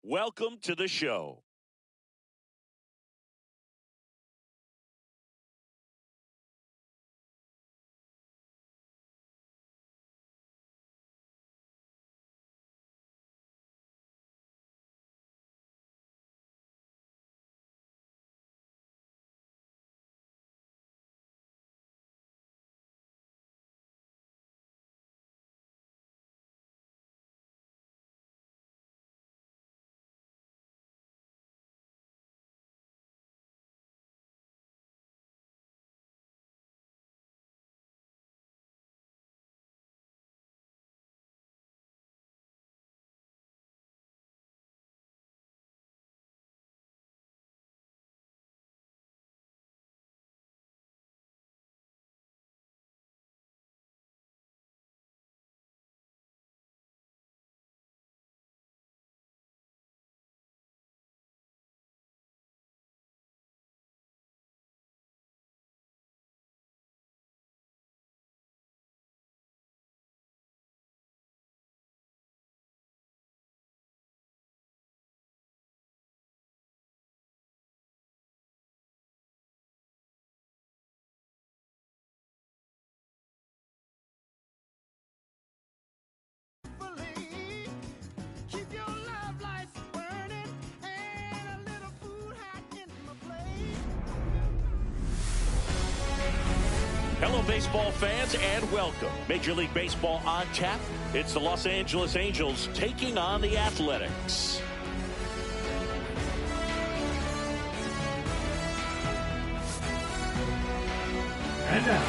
Welcome to the show. Hello, baseball fans, and welcome. Major League Baseball on tap. It's the Los Angeles Angels taking on the Athletics. And now,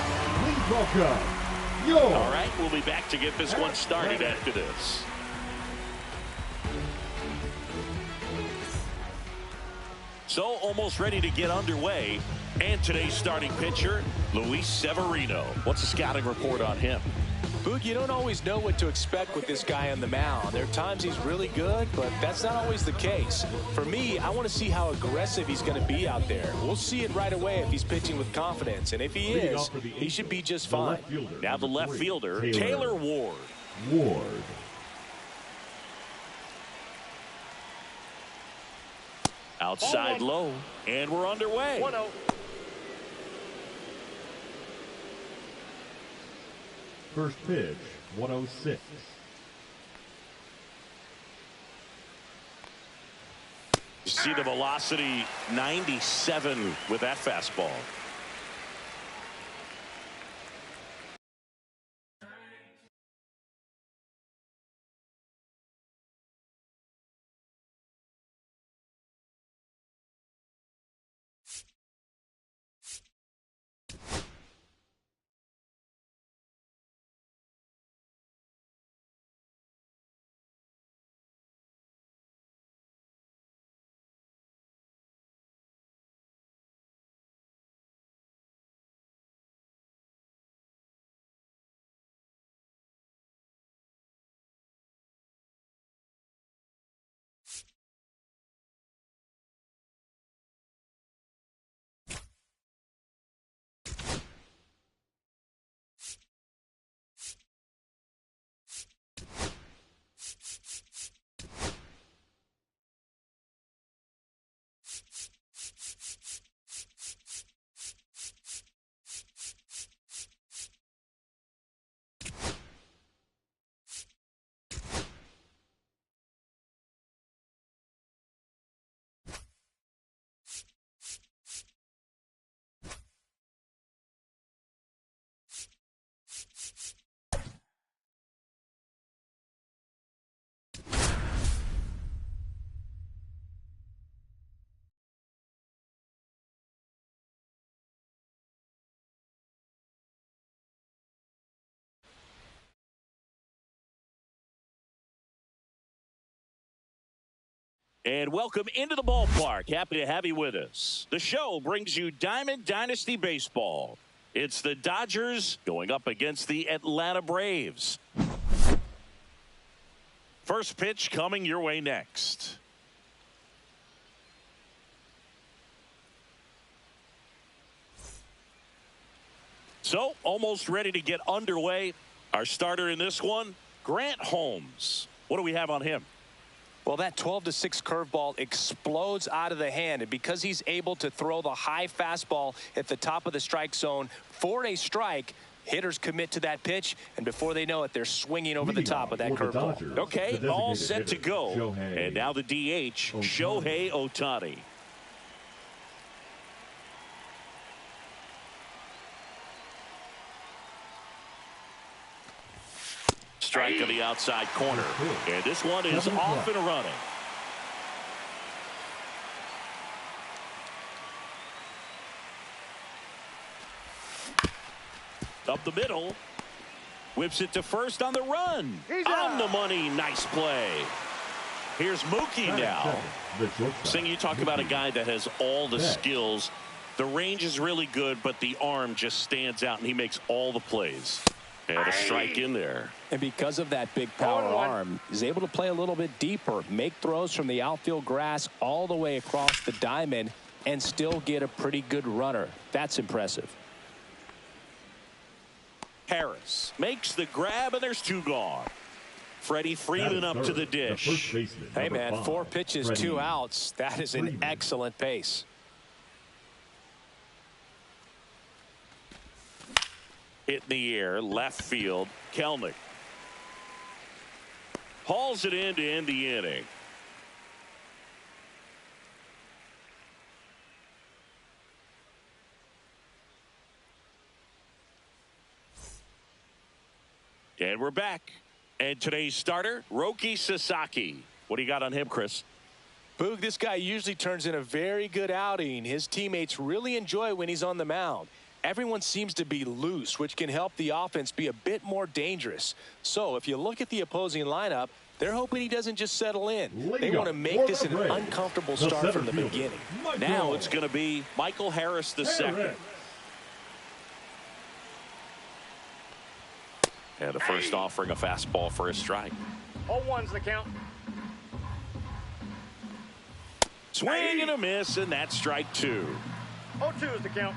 please welcome your... All right, we'll be back to get this one started after this. So, almost ready to get underway. And today's starting pitcher, Luis Severino. What's the scouting report on him? Boog, you don't always know what to expect with this guy on the mound. There are times he's really good, but that's not always the case. For me, I want to see how aggressive he's going to be out there. We'll see it right away if he's pitching with confidence. And if he is, he should be just fine. Now the left fielder, Taylor Ward. Outside low, and we're underway. 1-0. First pitch, 106. See the velocity, 97 with that fastball. And welcome into the ballpark. Happy to have you with us. The show brings you Diamond Dynasty Baseball. It's the Dodgers going up against the Atlanta Braves. First pitch coming your way next. So, almost ready to get underway. Our starter in this one, Grant Holmes. What do we have on him? Well, that 12-6 curveball explodes out of the hand, and because he's able to throw the high fastball at the top of the strike zone for a strike, hitters commit to that pitch, and before they know it, they're swinging over the top of that curveball. Okay, all set to go. And now the DH, Shohei Ohtani. Strike on the outside corner. And this one is off and running. Up the middle. Whips it to first on the run. On the money. Nice play. Here's Mookie now. Sing, you talk about a guy that has all the skills. The range is really good, but the arm just stands out, and he makes all the plays. And a strike in there. And because of that big power arm, he's able to play a little bit deeper, make throws from the outfield grass all the way across the diamond, and still get a pretty good runner. That's impressive. Harris makes the grab, and there's two gone. Freddie Freeman up to the dish. Hey, man, 4 pitches, 2 outs. That is an excellent pace. Hit in the air, left field, Kelnick. Hauls it in to end the inning. And we're back. And today's starter, Roki Sasaki. What do you got on him, Chris? Boog, this guy usually turns in a very good outing. His teammates really enjoy when he's on the mound. Everyone seems to be loose, which can help the offense be a bit more dangerous. So if you look at the opposing lineup, they're hoping he doesn't just settle in. They want to make this an uncomfortable start from the beginning. Now it's going to be Michael Harris II. And the first offering a fastball for a strike. 0-1's the count. Swing and a miss, and that's strike 2. 0-2 is the count.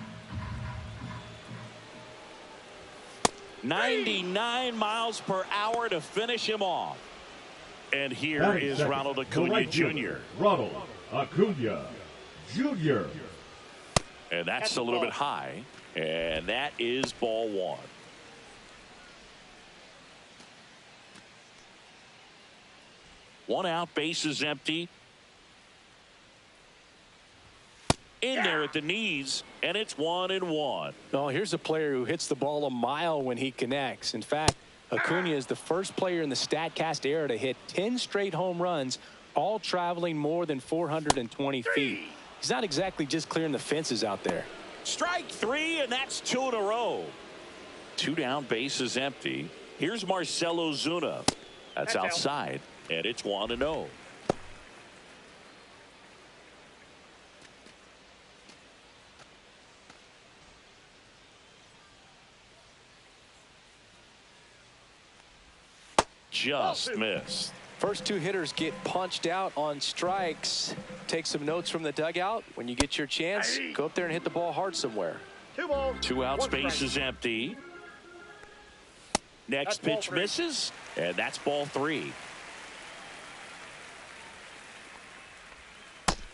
99 miles per hour to finish him off. And here is Ronald Acuna Jr. Ronald Acuna Jr. And that's a little bit high. And that is ball 1. One out, base is empty. In there at the knees, and it's 1-1. No, here's a player who hits the ball a mile when he connects. In fact, Acuna is the first player in the StatCast era to hit 10 straight home runs, all traveling more than 420 feet. He's not exactly just clearing the fences out there. Strike 3, and that's 2 in a row. 2 down, base is empty. Here's Marcell Ozuna. That's outside, and it's 1-0. Just missed. First 2 hitters get punched out on strikes. Take some notes from the dugout. When you get your chance, go up there and hit the ball hard somewhere. 2 balls. 2 outs, base is empty. Next pitch misses, and that's ball 3.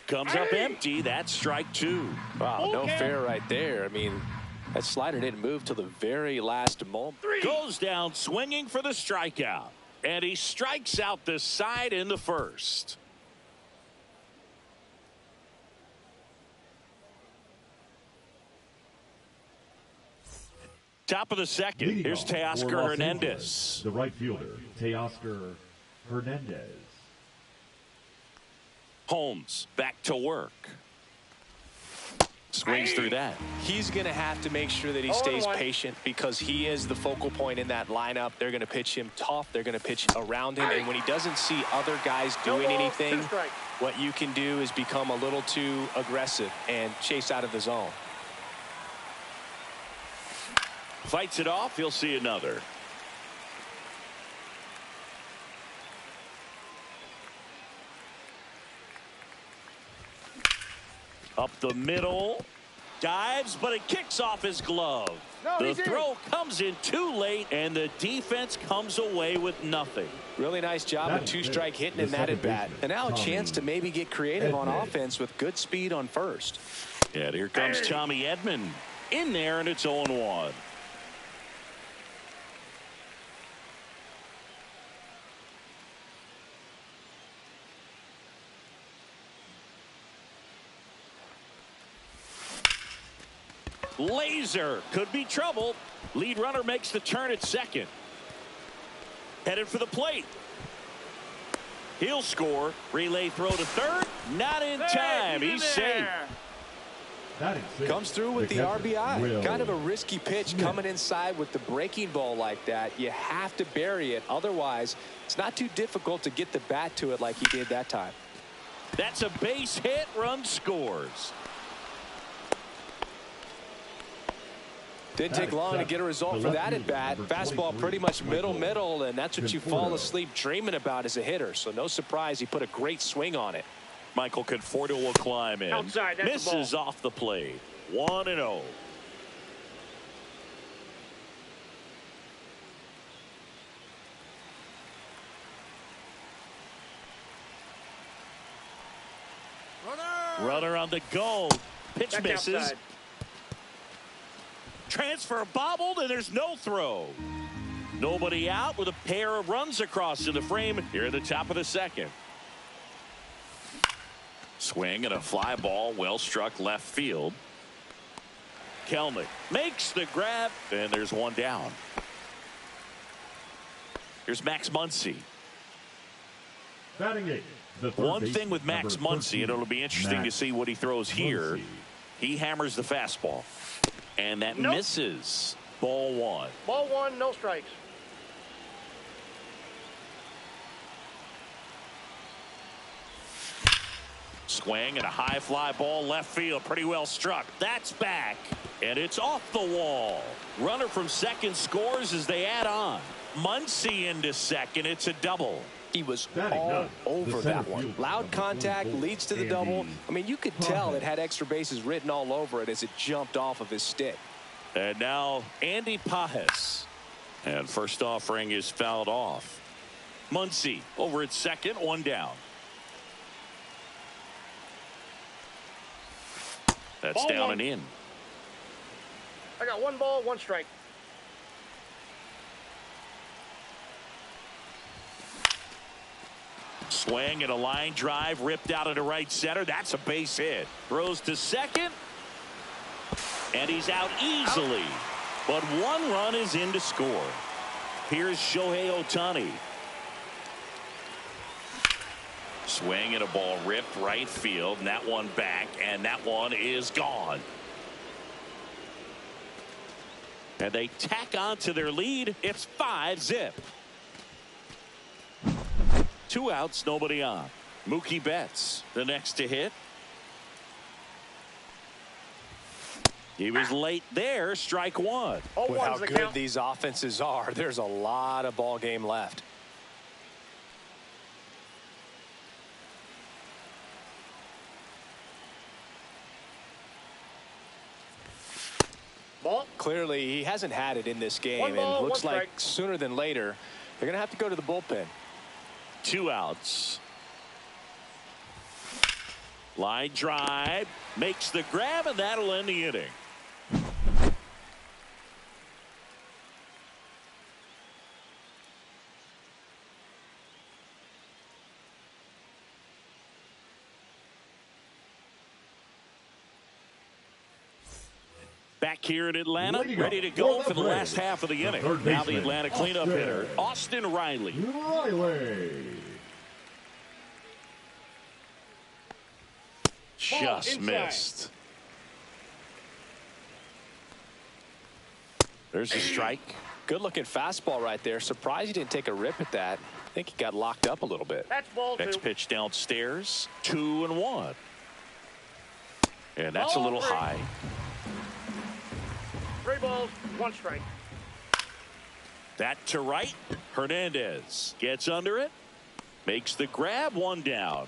Comes up empty. That's strike 2. Wow, no fair right there. I mean, that slider didn't move till the very last moment. Goes down swinging for the strikeout. And he strikes out the side in the first. Top of the second. Here's Teoscar Hernandez. The right fielder, Teoscar Hernandez. Holmes back to work. Swings through that. He's going to have to make sure that he stays patient because he is the focal point in that lineup. They're going to pitch him tough. They're going to pitch around him. And when he doesn't see other guys doing anything, what you can do is become a little too aggressive and chase out of the zone. Fights it off. He'll see another. Up the middle. Dives, but it kicks off his glove. The throw comes in too late, and the defense comes away with nothing. Really nice job with two-strike hitting in that at-bat. And now a chance to maybe get creative on offense with good speed on first. And here comes Tommy Edman in there, and it's 0-1. Laser could be trouble. Lead runner makes the turn at second. Headed for the plate. He'll score. Relay throw to third. Not in time. He's safe. Comes through with the RBI. Kind of a risky pitch coming inside with the breaking ball like that. You have to bury it. Otherwise, it's not too difficult to get the bat to it like he did that time. That's a base hit. Run scores. Didn't take long to get a result for that at bat. Fastball pretty much middle, and that's what you fall asleep dreaming about as a hitter. So no surprise he put a great swing on it. Michael Conforto will climb in. Outside, that's misses off the plate. 1-0. Runner on the go. Pitch Back misses. outside. Transfer bobbled, and there's no throw. Nobody out with a pair of runs across to the frame here at the top of the second. Swing and a fly ball, well struck left field. Kelnick makes the grab, and there's one down. Here's Max Muncy. Batting eight. One thing with Max Muncy, and it'll be interesting to see what he throws here. He hammers the fastball. And that misses. Ball one. Ball one, no strikes. Swing and a high fly ball left field. Pretty well struck. That's back. And it's off the wall. Runner from second scores as they add on. Muncy into second. It's a double. He was all over that one. Loud contact leads to the double. I mean, you could tell it had extra bases written all over it as it jumped off of his stick. And now Andy Pajes. And first offering is fouled off. Muncy over at second, one down. That's Ball down one. and in. I got one ball, one strike. Swing and a line drive ripped out into right center. That's a base hit. Throws to second. And he's out easily. But one run is in to score. Here's Shohei Ohtani. Swing and a ball ripped right field. And that one back. And that one is gone. And they tack on to their lead. It's 5-zip. 2 outs, nobody on. Mookie Betts, the next to hit. He was late there. Strike one. With how good these offenses are, there's a lot of ball game left. Ball. Clearly, he hasn't had it in this game, One ball, and looks one like strike. sooner than later, they're going to have to go to the bullpen. 2 outs. Line drive. Makes the grab, and that'll end the inning. Back here in Atlanta, ready to go for the last half of the inning. Now the Atlanta cleanup hitter, Austin Riley. Just missed. There's a strike. Good looking fastball right there. Surprised he didn't take a rip at that. I think he got locked up a little bit. That's ball two. Next pitch downstairs. 2-1. And that's a little high. 3 balls, 1 strike. That to right. Hernandez gets under it. Makes the grab, 1 down.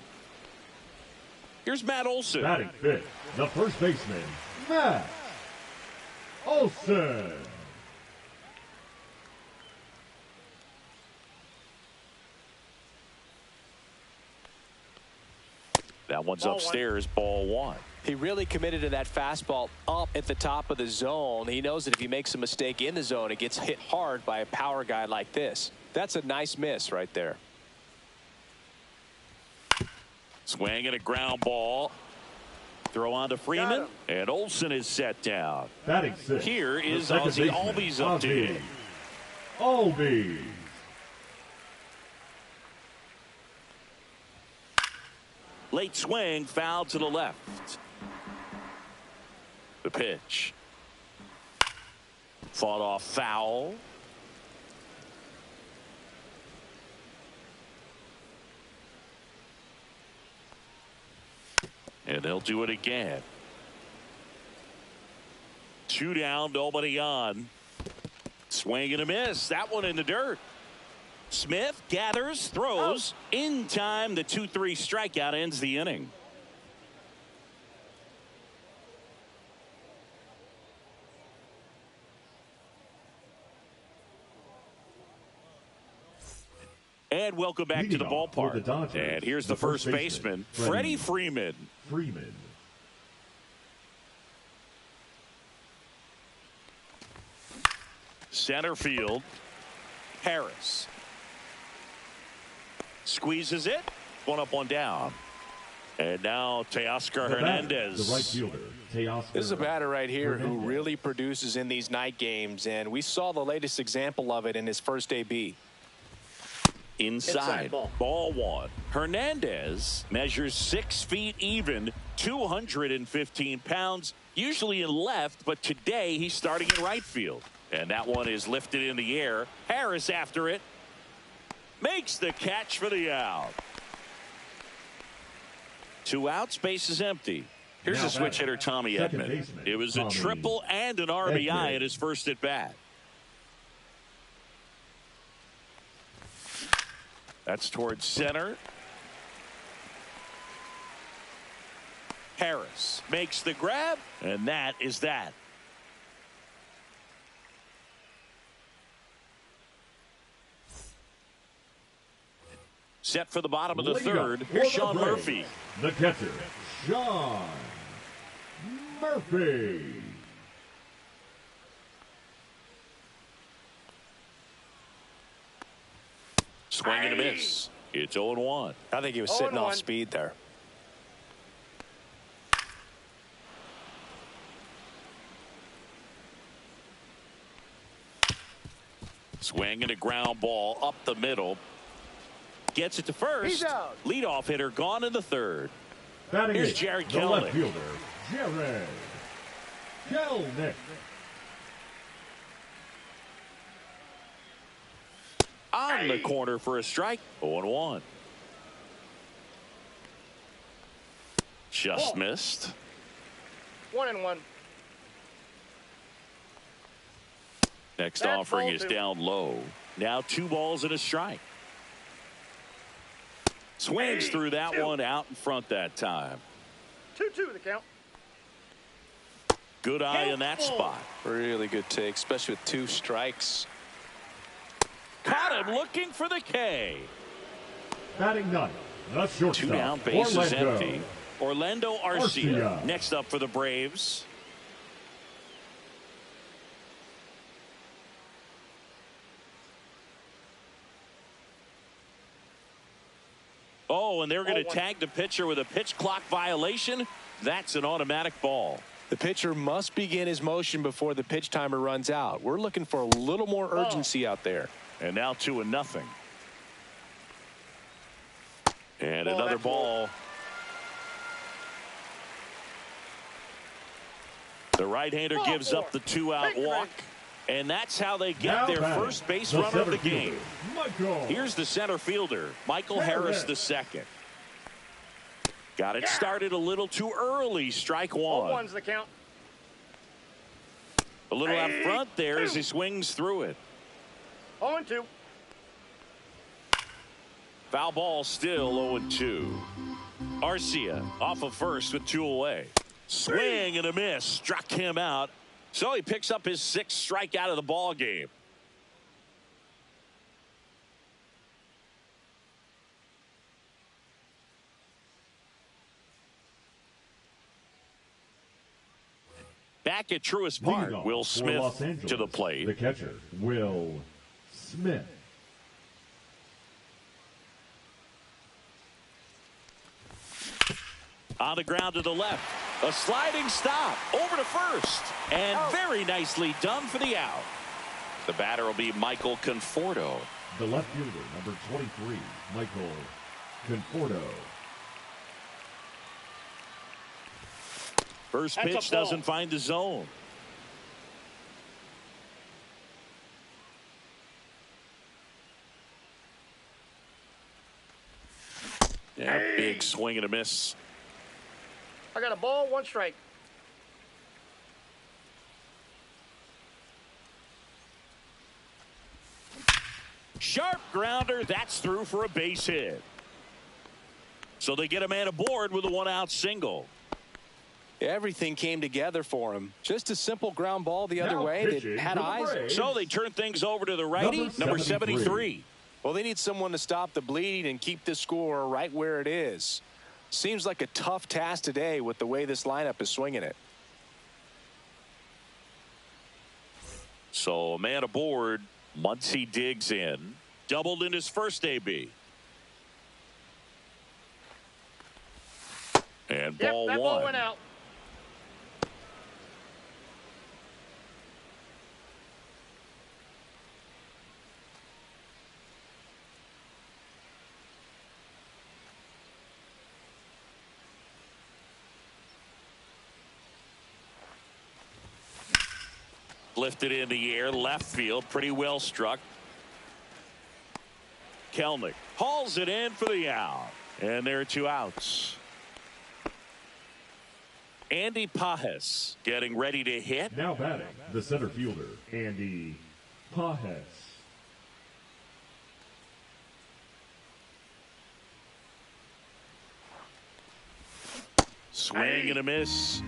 Here's Matt Olsen. Batting fifth, the first baseman, Matt. Olsen. That one's upstairs, ball one. He really committed to that fastball up at the top of the zone. He knows that if he makes a mistake in the zone, it gets hit hard by a power guy like this. That's a nice miss right there. Swing and a ground ball. Throw on to Freeman, and Olsen is set down. Batting six. Here is Ozzie Albies up to hit. Albies. Late swing, foul to the left. The pitch. Fought off foul. And they'll do it again. 2 down, nobody on. Swing and a miss. That one in the dirt. Smith gathers, throws. In time, the 2-3 strikeout ends the inning. And welcome back to the ballpark. And here's the first baseman, Freddie Freeman. Center field, Harris. Squeezes it. One up, one down. And now Teoscar Hernandez. The right fielder, Teoscar. This is a batter right here who really produces in these night games, and we saw the latest example of it in his first AB. Inside ball one. Hernandez measures 6 feet even, 215 pounds, usually in left, but today he's starting in right field. And that one is lifted in the air. Harris after it. Makes the catch for the out. 2 outs, base is empty. Here's a switch hitter, Tommy Edman. It was a triple and an RBI at his first at bat. That's towards center. Harris makes the grab, and that is that. Set for the bottom of the third. Here's Sean Murphy. The catcher, Sean Murphy. Swing and a miss. It's 0-1. I think he was sitting off speed there. Swing and a ground ball up the middle. Gets it to first. Leadoff hitter gone in the third. Here's Jared Kelenic. The left fielder, Jared Kelenic. On the corner for a strike. 0-1. Just missed. 1-1. Next offering is down low. Now 2 balls and a strike. Swings through that one out in front that time. 2-2 the count. Good eye in that spot. Really good take, especially with 2 strikes. Caught him looking for the K. Batting ninth, the shortstop. 2 down, base is empty. Orlando Arcia next up for the Braves. Oh, and they're going to tag the pitcher with a pitch clock violation. That's an automatic ball. The pitcher must begin his motion before the pitch timer runs out. We're looking for a little more urgency out there. And now 2-0. And another ball. The right-hander gives up the 2-out walk. And that's how they get their first base runner of the game. Here's the center fielder, Michael Harris II. Got it started a little too early. Strike 1. 0-1's the count. A little out front there as he swings through it. 0-2. Foul ball still 0-2. Arcia off of first with 2 away. Swing and a miss. Struck him out. So he picks up his 6th strikeout of the ball game. Back at Truist Park, Will Smith to the plate. The catcher, Will Smith. On the ground to the left. A sliding stop over to first. And very nicely done for the out. The batter will be Michael Conforto. The left fielder, number 23, Michael Conforto. First pitch doesn't find the zone. Yeah, big swing and a miss. I got a ball, 1 strike. Sharp grounder. That's through for a base hit. So they get a man aboard with a 1-out single. Everything came together for him. Just a simple ground ball the other way that had eyes. So they turn things over to the righty, number 73. Well, they need someone to stop the bleeding and keep the score right where it is. Seems like a tough task today with the way this lineup is swinging it. So a man aboard. Muncy digs in. Doubled in his first AB. And ball that 1. Ball went out. Lifted in the air, left field, pretty well struck. Kelnick hauls it in for the out. And there are 2 outs. Andy Pajes getting ready to hit. Now batting, the center fielder, Andy Pajes. Swing and a miss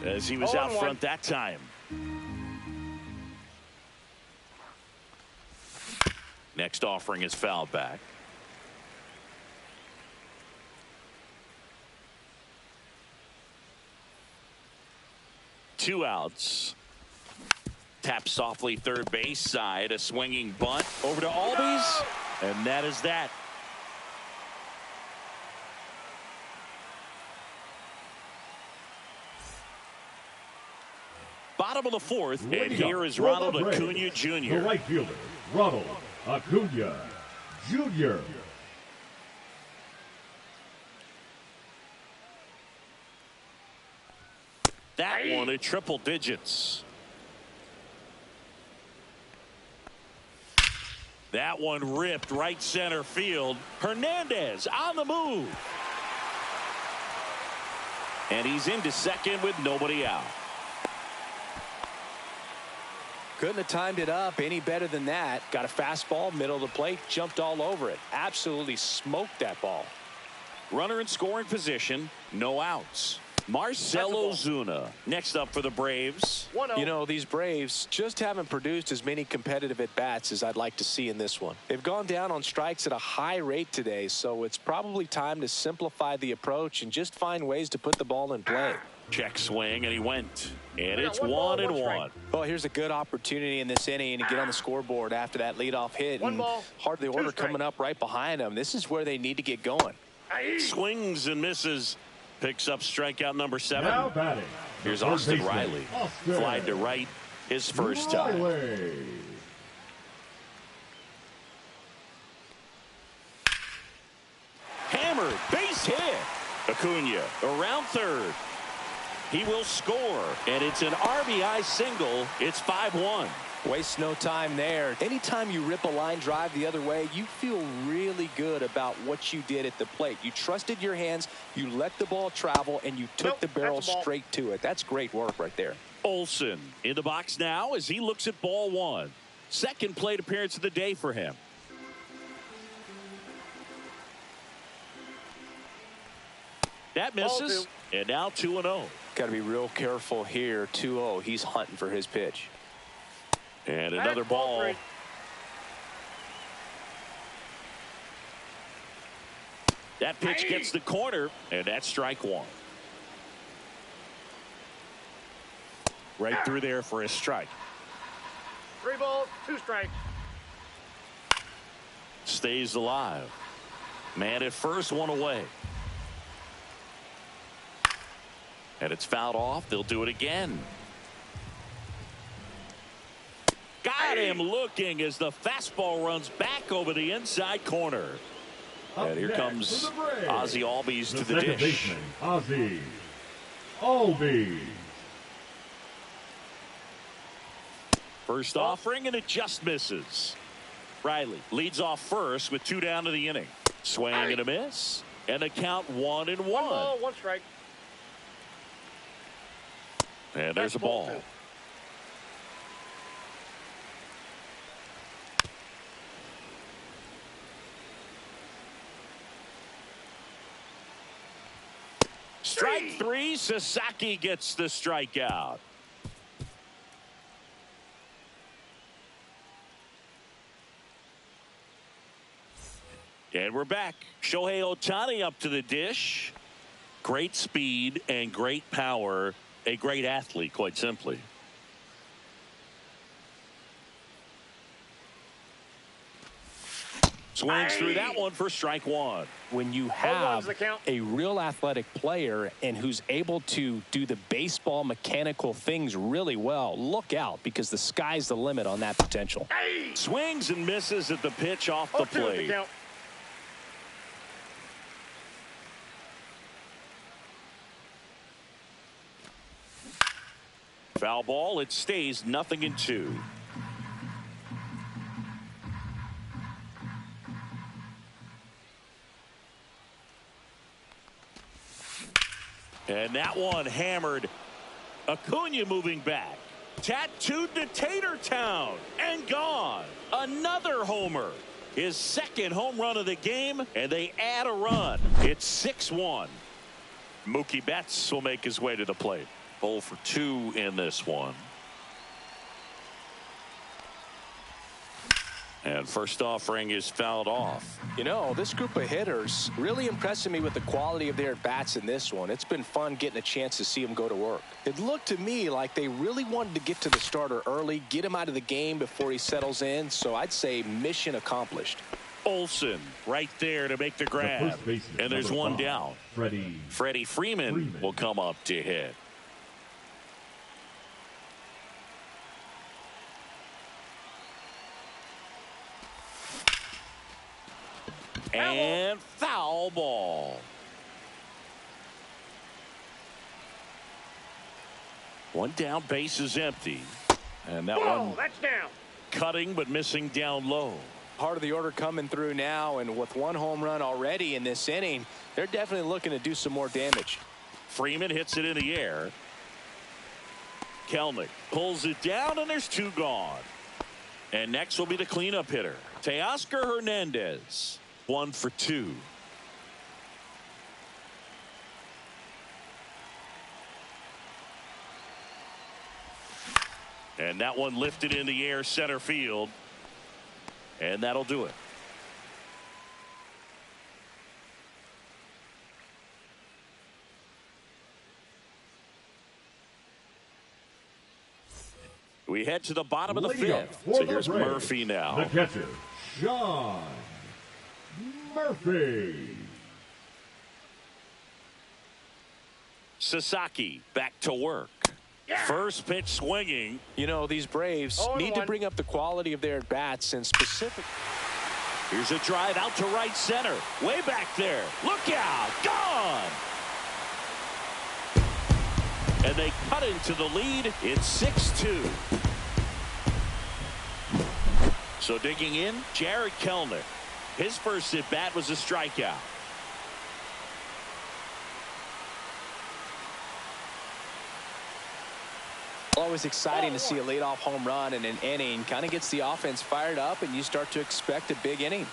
as he was out front that time. Next offering is fouled back. Two outs. Tap softly third base side. A swinging bunt over to Albies. And that is that. Bottom of the 4th. And here is Ronald Acuna Jr. The right fielder, Ronald Acuna Jr. That one at triple digits. That one ripped right center field. Hernandez on the move. And he's into second with nobody out. Couldn't have timed it up any better than that. Got a fastball, middle of the plate, jumped all over it. Absolutely smoked that ball. Runner in scoring position, no outs. Marcell Ozuna next up for the Braves. You know, these Braves just haven't produced as many competitive at-bats as I'd like to see in this one. They've gone down on strikes at a high rate today, so it's probably time to simplify the approach and just find ways to put the ball in play. Check swing, and he went. And it's 1-1. Well, here's a good opportunity in this inning to get on the scoreboard after that leadoff hit. One ball, hardly order coming up right behind them. This is where they need to get going. Swings and misses. Picks up strikeout number 7. Now batting. Here's Austin Riley. Fly to right his first time. Hammered, base hit. Acuna around third. He will score, and it's an RBI single. It's 5-1. Waste no time there. Anytime you rip a line drive the other way, you feel really good about what you did at the plate. You trusted your hands, you let the ball travel, and you took the barrel straight to it. That's great work right there. Olsen in the box now as he looks at ball 1. Second plate appearance of the day for him. That misses, and now 2-0. Got to be real careful here. 2-0. He's hunting for his pitch. And another ball. That pitch gets the corner, and that's strike one. Right through there for a strike. 3 balls, 2 strikes. Stays alive. Man at first, 1 away. And it's fouled off. They'll do it again. Got him looking as the fastball runs back over the inside corner. And here comes Ozzie Albies to the dish. Baseman, Ozzie Albies. First offering, and it just misses. Riley leads off first with 2 down to the inning. Swing and a miss. And a count 1-1. 1 ball, 1 strike. And there's a ball. 2. Strike 3. Sasaki gets the strikeout. And we're back. Shohei Ohtani up to the dish. Great speed and great power. A great athlete, quite simply. Swings through that one for strike 1. When you have a real athletic player and who's able to do the baseball mechanical things really well, look out, because the sky's the limit on that potential. Swings and misses at the pitch off the plate. Foul ball. It stays 0-2. And that one hammered. Acuna moving back. Tattooed to Tater Town and gone. Another homer. His second home run of the game, and they add a run. It's 6-1. Mookie Betts will make his way to the plate. 0 for 2 in this one. And first offering is fouled off. You know, this group of hitters really impressing me with the quality of their at-bats in this one. It's been fun getting a chance to see them go to work. It looked to me like they really wanted to get to the starter early, get him out of the game before he settles in. So I'd say mission accomplished. Olsen right there to make the grab. And there's one down. Freddie Freeman will come up to hit. And foul ball. One down, base is empty. And that one that's down. Cutting but missing down low. Part of the order coming through now, and with 1 home run already in this inning, they're definitely looking to do some more damage. Freeman hits it in the air. Kelnick pulls it down, and there's 2 gone. And next will be the cleanup hitter, Teoscar Hernandez. 1 for 2. And that one lifted in the air center field. And that'll do it. We head to the bottom of the 5th. So here's Murphy now. The catcher, Sean Murphy. Sasaki back to work. First pitch swinging. You know, these Braves need to bring up the quality of their at-bats, and specific. Here's a drive out to right center. Way back there. Look out. Gone. And they cut into the lead. It's 6-2. So digging in, Jared Kelnick. His first at-bat was a strikeout. Always exciting to see a leadoff home run in an inning. Kind of gets the offense fired up, and you start to expect a big inning.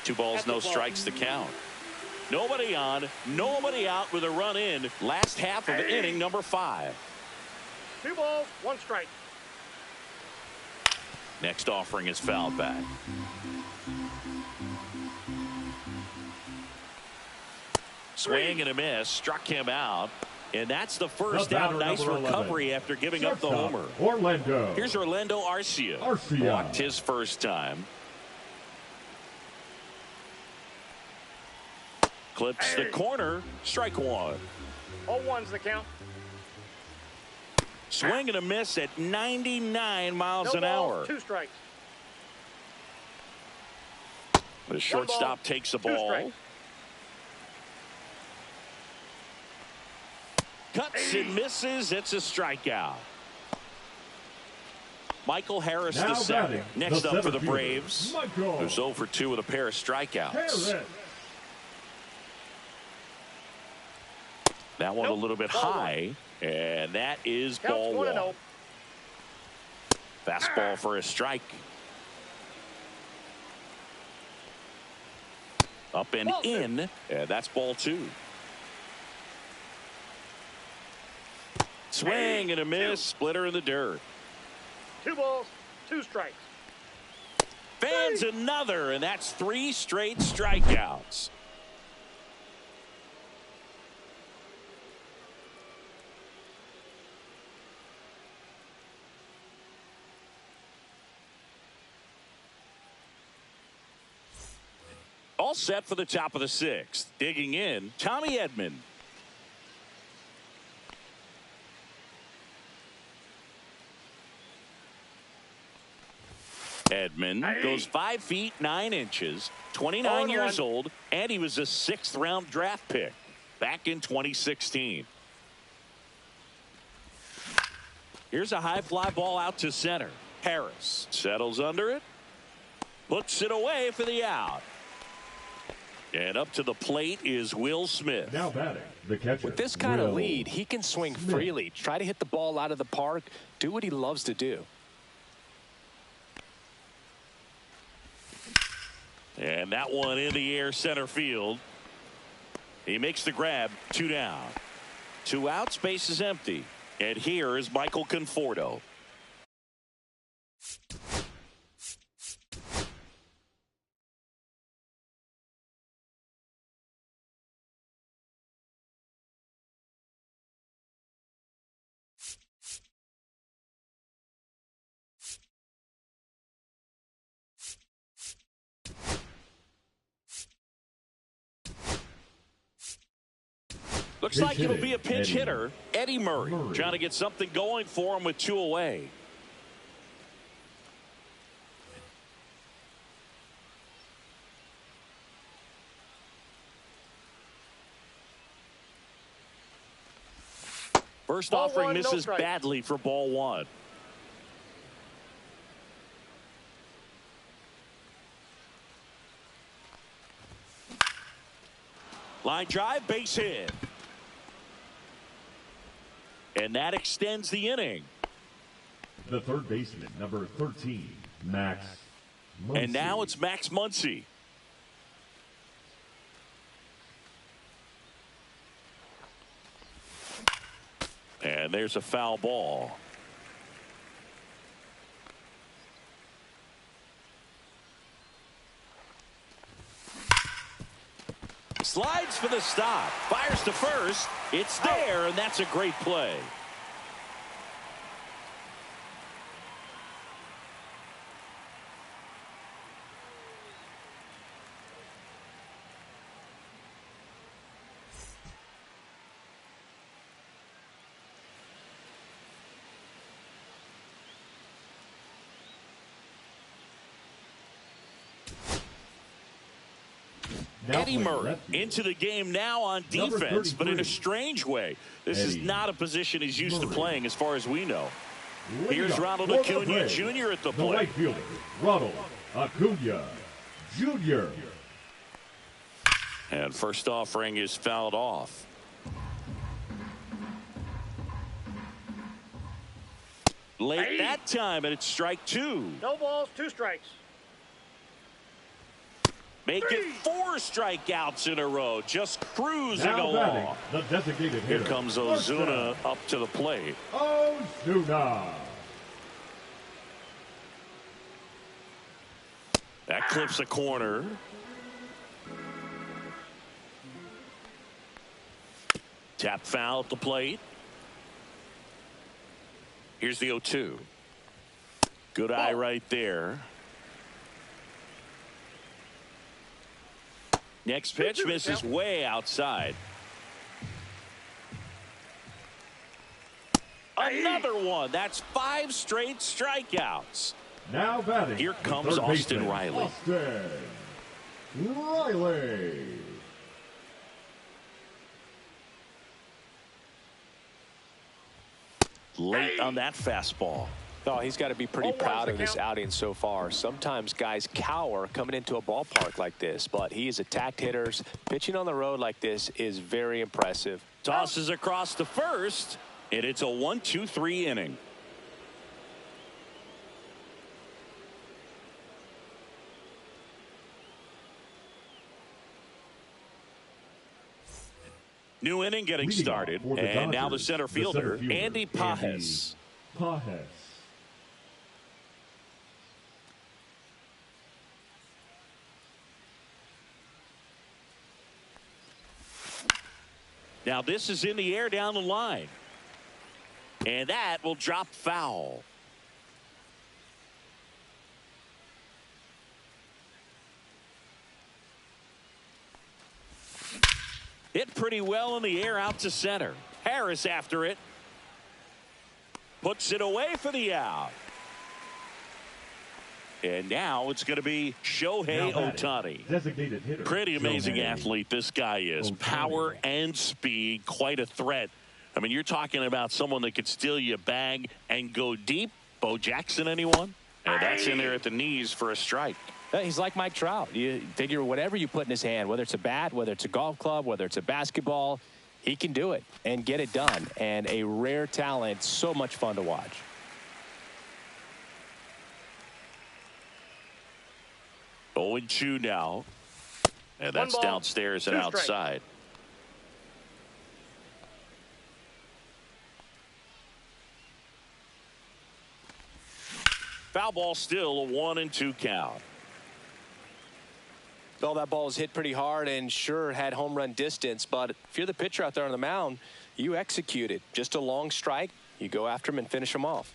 2 balls, no strikes to count. Nobody on, nobody out with a run in. Last half of inning number 5. 2 balls, 1 strike. Next offering is fouled back. Swing and a miss, struck him out. And that's the first down. Nice recovery after giving up the homer. Orlando. Here's Orlando Arcia. Walked his first time. Clips the corner. Strike 1. 0-1's the count. Swing and a miss at 99 miles an balls, hour. 2 strikes. The shortstop takes the ball. Cuts and misses. It's a strikeout. Michael Harris now the second. Next up for the fielder, Braves, Michael who's 0 for 2 with a pair of strikeouts. Harris. That one a little bit high, and that is ball 1. Fastball for a strike. Up and in, and that's ball 2. Swing and a miss, splitter in the dirt. 2 balls, 2 strikes. Fans another, and that's 3 straight strikeouts. All set for the top of the 6th. Digging in, Tommy Edman. Edman goes 5 feet 9 inches, 29 years old, and he was a 6th round draft pick back in 2016. Here's a high fly ball out to center. Harris settles under it, puts it away for the out. And up to the plate is Will Smith. Now batting, the catcher. With this kind of lead, he can swing freely, try to hit the ball out of the park, do what he loves to do. And that one in the air center field. He makes the grab. 2 down. 2 outs, base is empty. And here is Michael Conforto. Looks like it'll be a pinch hitter, Eddie Murray, trying to get something going for him with 2 away. First offering misses badly for ball 1. Line drive, base hit. And that extends the inning. The third baseman, number 13, Max Muncy. And now it's Max Muncy. And there's a foul ball. Slides for the stop. Fires to first. It's there, and that's a great play. Eddie Murray into the game now on defense, but in a strange way. This is not a position he's used to playing as far as we know. Here's Ronald Acuna Jr. at the plate. The right fielder, Ronald Acuna Jr. And first offering is fouled off. Late that time, and it's strike 2. No balls, 2 strikes. Make it 4 strikeouts in a row. Just cruising Now batting, along. the designated Here hitter. comes Ozuna up to the plate. Ozuna. That clips a corner. Tap foul at the plate. Here's the 0-2. Good eye right there. Next pitch misses way outside. Another one. That's 5 straight strikeouts. Now batting. Here comes third Austin baseman, Riley. Austin Riley. Late on that fastball. Oh, he's got to be pretty proud of this outing so far. Sometimes guys cower coming into a ballpark like this, but he has attacked hitters. Pitching on the road like this is very impressive. Tosses across to first, and it's a 1-2-3 inning. New inning getting started, and now the center fielder, Andy Pages. Now this is in the air down the line, and that will drop foul. Hit pretty well in the air out to center. Harris after it. Puts it away for the out. And now it's going to be Shohei Ohtani. Designated hitter. Pretty amazing Shohei athlete this guy is. Ohtani. Power and speed. Quite a threat. I mean, you're talking about someone that could steal you a bag and go deep. Bo Jackson, anyone? And that's in there at the knees for a strike. He's like Mike Trout. You figure whatever you put in his hand, whether it's a bat, whether it's a golf club, whether it's a basketball, he can do it and get it done. And a rare talent, so much fun to watch. Oh, and 2 now. And that's ball, downstairs and 2 outside. Foul ball, still a 1-2 count. Well, that ball was hit pretty hard and sure had home run distance, but if you're the pitcher out there on the mound, you execute it. Just a long strike, you go after him and finish him off.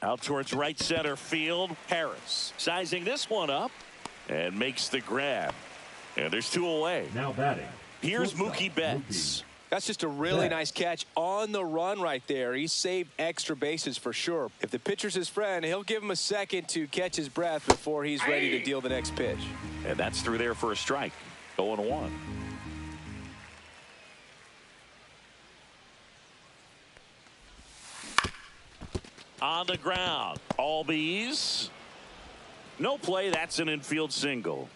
Out towards right center field, Harris sizing this one up and makes the grab. And there's 2 away. Now batting. Here's Mookie Betts. That's just a really nice catch on the run right there. He saved extra bases for sure. If the pitcher's his friend, he'll give him a second to catch his breath before he's ready to deal the next pitch. And that's through there for a strike. 0-1. On the ground, Albies. No play. That's an infield single.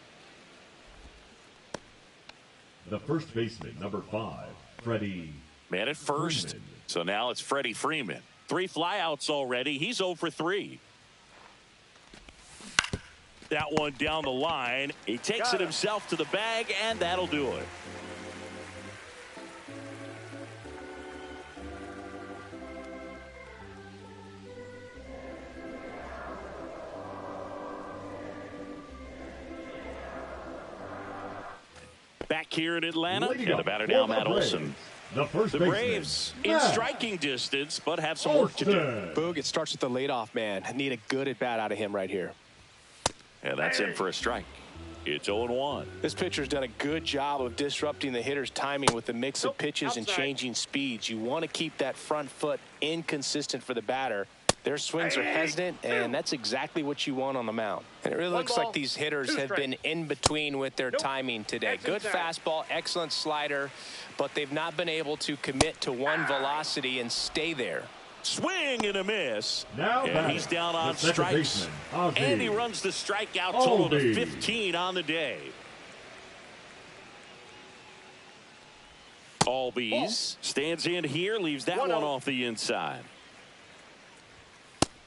The first baseman, number 5, Freddie. Man at first. Freeman. So now it's Freddie Freeman. 3 flyouts already. He's 0 for 3. That one down the line. He takes it himself to the bag, and that'll do it. Back here in Atlanta, and the batter now, Matt Olsen. The Braves in striking distance, but have some work to do. Boog, it starts with the leadoff man. Need a good at bat out of him right here. And that's in for a strike. It's 0-1. This pitcher's done a good job of disrupting the hitter's timing with the mix of pitches and changing speeds. You want to keep that front foot inconsistent for the batter. Their swings are hesitant, and that's exactly what you want on the mound. And it really looks like these hitters have been in between with their timing today. Good fastball, excellent slider, but they've not been able to commit to one velocity and stay there. Swing and a miss. Now and he's down on strikes. And he runs the strikeout total to 15 on the day. Albies stands in here, leaves that one off the inside.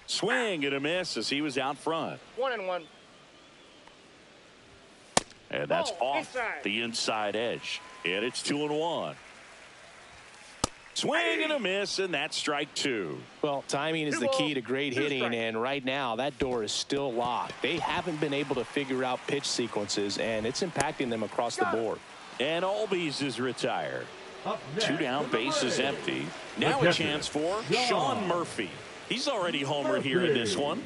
Swing and a miss as he was out front. 1-1. And that's Ball off inside. the inside edge. And it's 2-1. Swing and a miss, and that's strike 2. Well, timing is the key to great hitting, and right now that door is still locked. They haven't been able to figure out pitch sequences, and it's impacting them across the board. And Albies is retired. Next, 2 down, base is empty. Now a chance for Sean Murphy. He's already homered here in this one.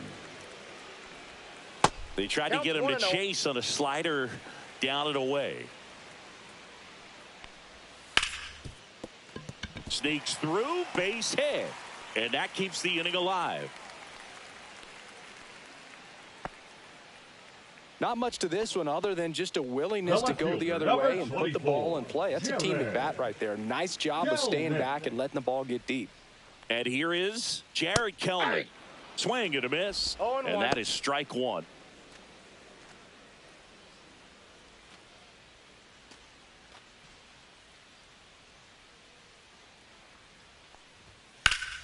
They tried to get him to chase on a slider down and away. Sneaks through, base hit, and that keeps the inning alive. Not much to this one other than just a willingness to go the other way and put the ball in play. That's a team at bat right there. Nice job of staying back and letting the ball get deep. And here is Jared Kelman. Swing and a miss, and that is strike 1.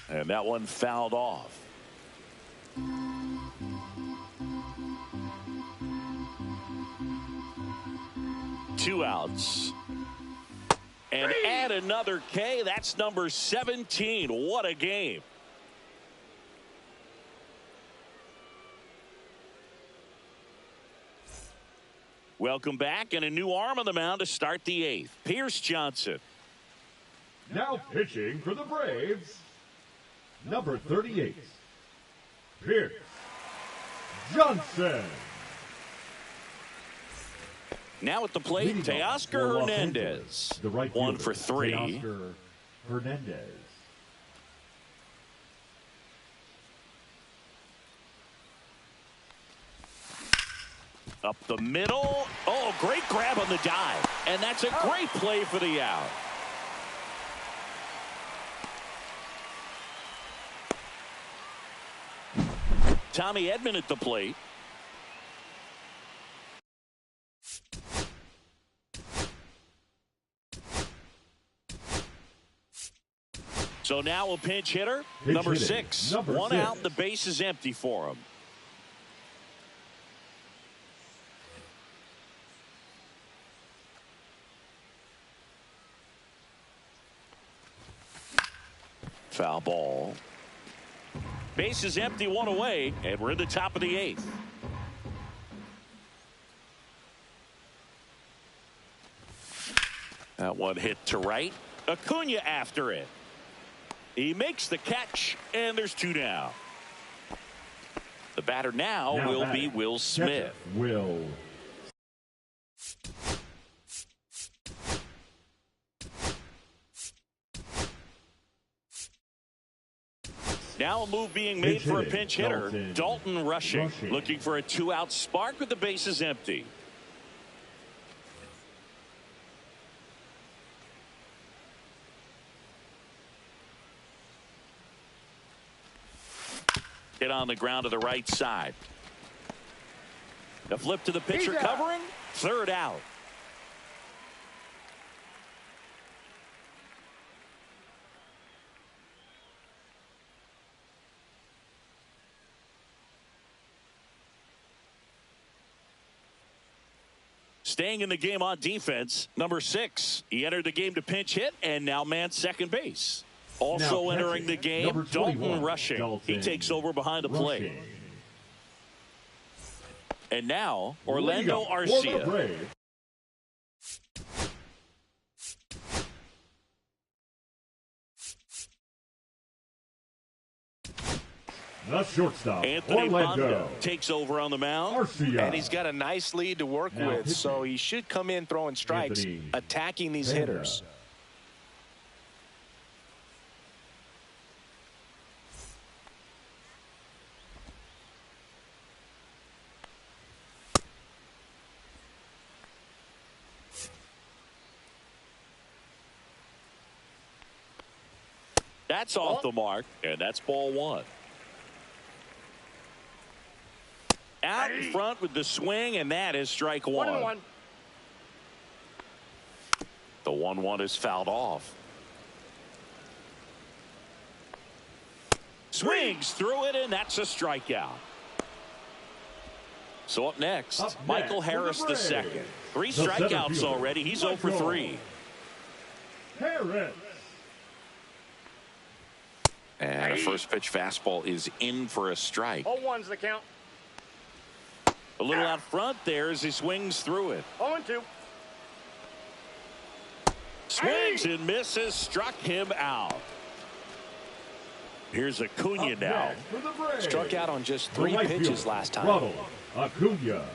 And that one fouled off. Two outs. And add another K. That's number 17. What a game. Welcome back, and a new arm on the mound to start the 8th. Pierce Johnson. Now pitching for the Braves, number 38, Pierce Johnson. Now at the plate, Teoscar Hernandez. The right 1 for 3. Teoscar Hernandez. Up the middle. Oh, great grab on the dive. And that's a great play for the out. Tommy Edman at the plate. So now a pinch hitter, number 6. One out, the base is empty for him. Foul ball. Base is empty, 1 away, and we're in the top of the 8th. That one hit to right. Acuna after it. He makes the catch, and there's 2 down. The batter now will be Will Smith. Will. Now a move being made for a pinch hitter. Dalton rushing. Looking for a 2-out spark with the bases empty. Hit on the ground to the right side. The flip to the pitcher covering. 3rd out. Staying in the game on defense, number 6. He entered the game to pinch hit and now mans second base. Also entering the game, Dalton rushing. He takes over behind the plate. And now, Orlando Arcia. The shortstop, Anthony Orlando Bondo takes over on the mound. Arcia. And he's got a nice lead to work with, so he should come in throwing strikes, attacking these hitters. That's off the mark, and that's ball 1. Out in front with the swing, and that is strike 1. 1-1. The 1-1 is fouled off. Swings through it, and that's a strikeout. So up next, Up Michael next Harris for the II. Braves, 3 the center strikeouts fielder, already. He's 0 for 3. Harris. And a first pitch fastball is in for a strike. 0-1's the count. A little out front there as he swings through it. 0-2. Swings and misses, struck him out. Here's Acuna Up now. next for the Braves, Struck out on just the 3 right pitches fielder, last time. Ronald Acuna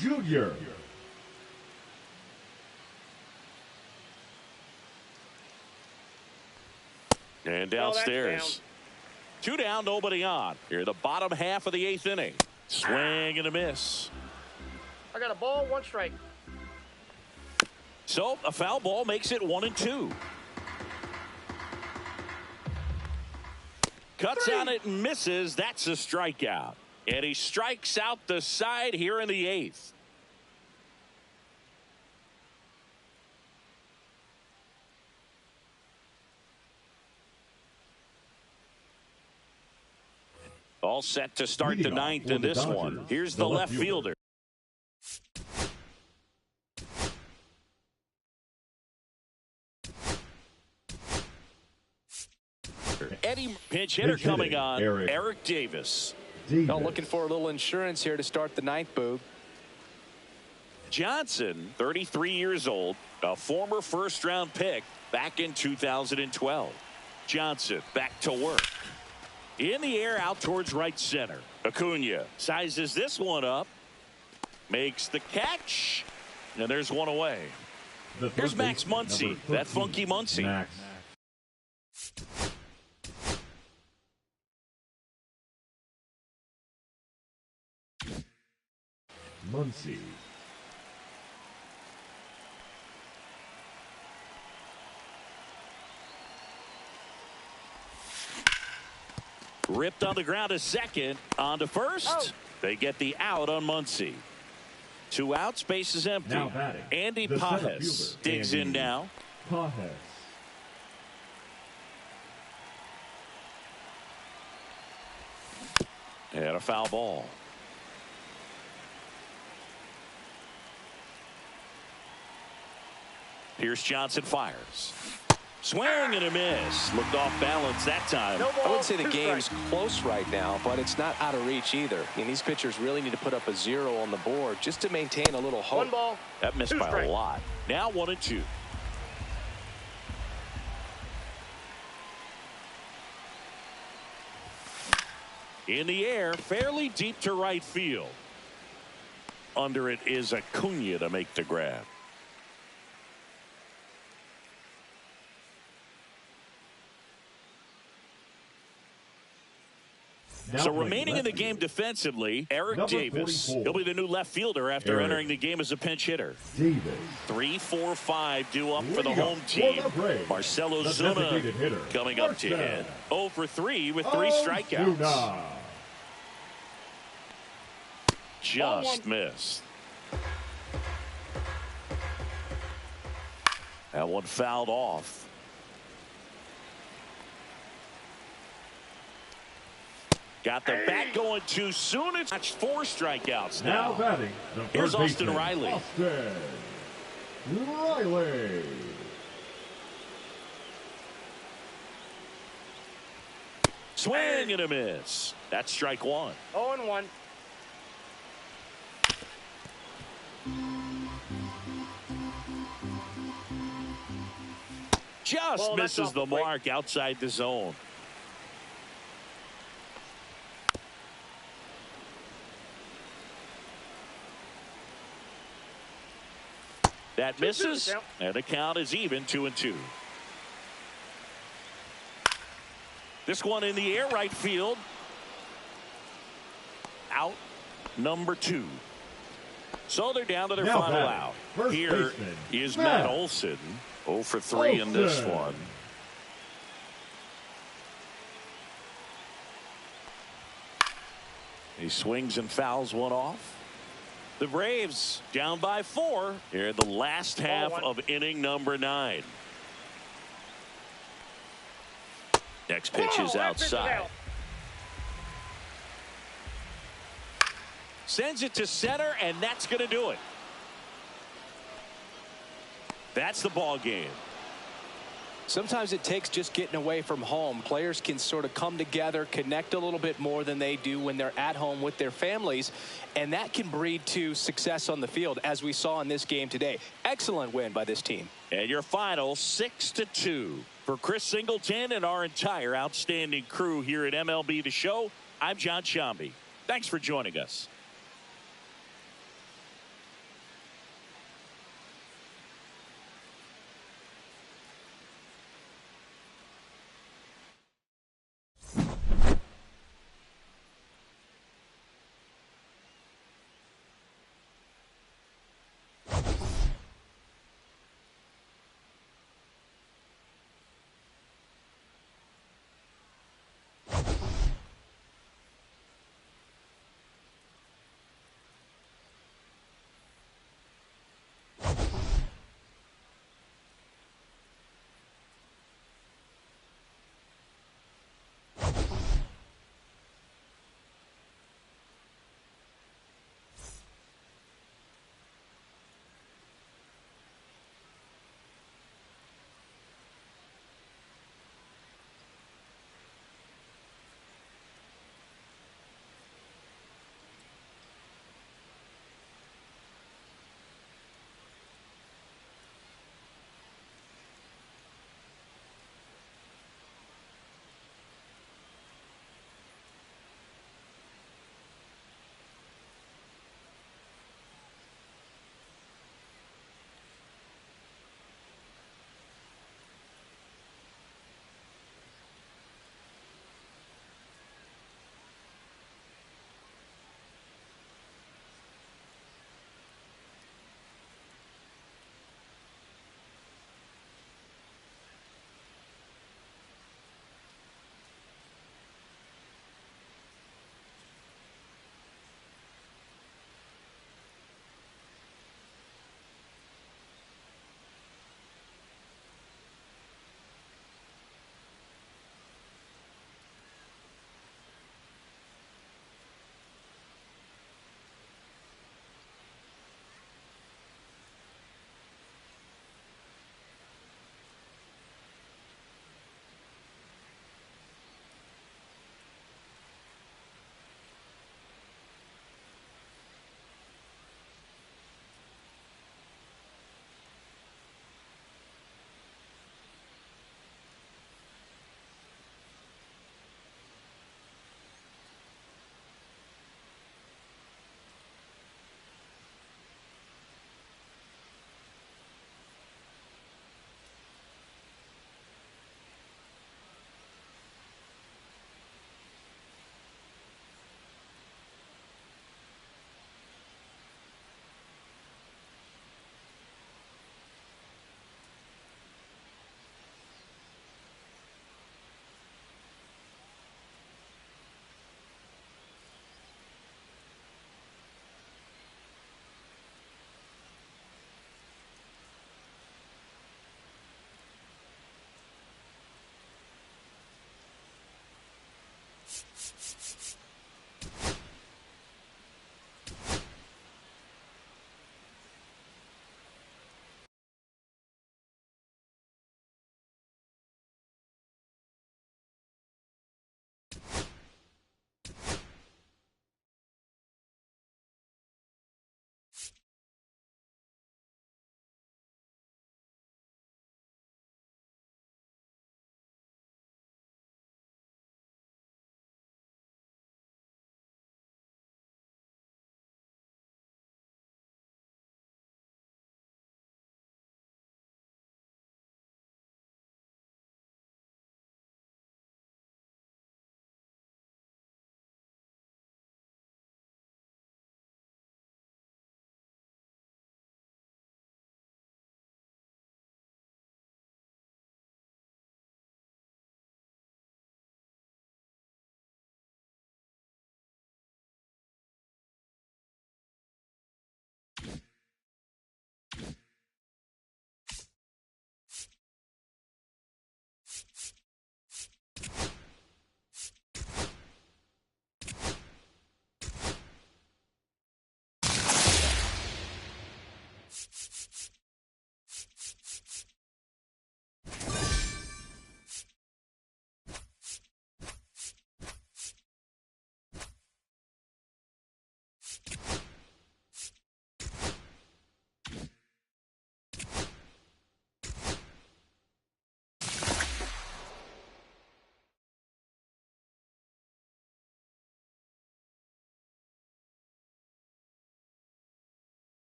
Jr. And No, that's downstairs. 2 down, nobody on. Here, the bottom half of the 8th inning. Swing and a miss. I got a ball, 1 strike. So a foul ball makes it 1-2. Cuts on it and misses. That's a strikeout. And he strikes out the side here in the 8th. All set to start the 9th in this one. Here's the left fielder. Eddie, pinch hitter coming on. Eric Davis. Now looking for a little insurance here to start the 9th, Boog. Johnson, 33 years old, a former first-round pick back in 2012. Johnson back to work. In the air out towards right center. Acuna sizes this one up. Makes the catch. And there's one away. Here's Max Muncy. That funky Muncy. Max. Muncy. Ripped on the ground to second. On to first. Oh. They get the out on Muncy. 2 outs. Base is empty. Now batting, Andy the center Pajes fielder, digs in Andy now. Pajes. And a foul ball. Pierce Johnson fires. Swing and a miss. Looked off balance that time. No I ball, wouldn't say the 2 game's strikes. close right now, but it's not out of reach either. And these pitchers really need to put up a 0 on the board just to maintain a little hope. 1 ball. That missed 2 by a strikes. lot. Now 1-2. In the air, fairly deep to right field. Under it is Acuna to make the grab. Now So playing remaining in the left game field, defensively, Eric Number Davis. 44. He'll be the new left fielder after Eric entering the game as a pinch hitter. Davis. 3-4-5 due up for the Leading home up team. for the Braves, Marcelo the Zuna designated hitter, coming up to Olsen. hit. 0 for 3 with 3 strikeouts. Ozuna. Just missed. That one fouled off. Got the bat going too soon. It's 4 strikeouts Now now. batting, the Here's first Austin baseman, Riley. Austin Riley. Swing and a miss. That's strike 1. 0-1. Just Well, that's misses off the the plate. mark outside the zone. That 2-2 misses, count. and the count is even 2-2. This one in the air, right field. Out, number 2. So they're down to their Now final batting, out. first Here baseman, is Matt Matt Olsen. 0 for 3 in this Olsen. one. He swings and fouls one off. The Braves down by 4 here in the last half of inning number 9. Next pitch is that pitch is outside. out. Sends it to center, and that's going to do it. That's the ball game. Sometimes it takes just getting away from home. Players can sort of come together, connect a little bit more than they do when they're at home with their families, and that can breed to success on the field, as we saw in this game today. Excellent win by this team. And your final 6-2. For Chris Singleton and our entire outstanding crew here at MLB The Show, I'm John Shambi. Thanks for joining us.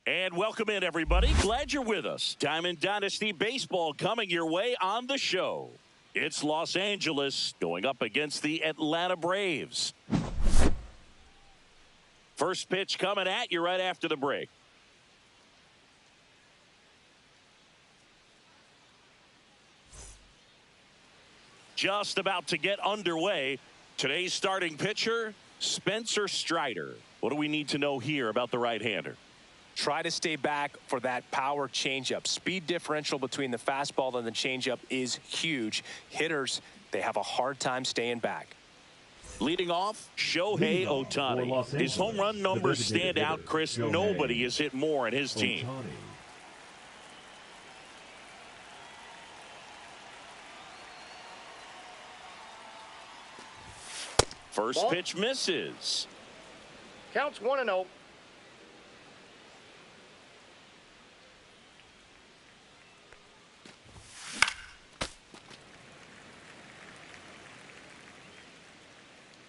And welcome in, everybody. Glad you're with us. Diamond Dynasty Baseball coming your way on the show. It's Los Angeles going up against the Atlanta Braves. First pitch coming at you right after the break. Just about to get underway. Today's starting pitcher, Spencer Strider. What do we need to know here about the right-hander? Try to stay back for that power changeup. Speed differential between the fastball and the changeup is huge. Hitters, they have a hard time staying back. Leading off, Shohei Ohtani. His home run numbers stand out, Chris. Nobody has hit more in his team. First pitch misses. Counts 1-0.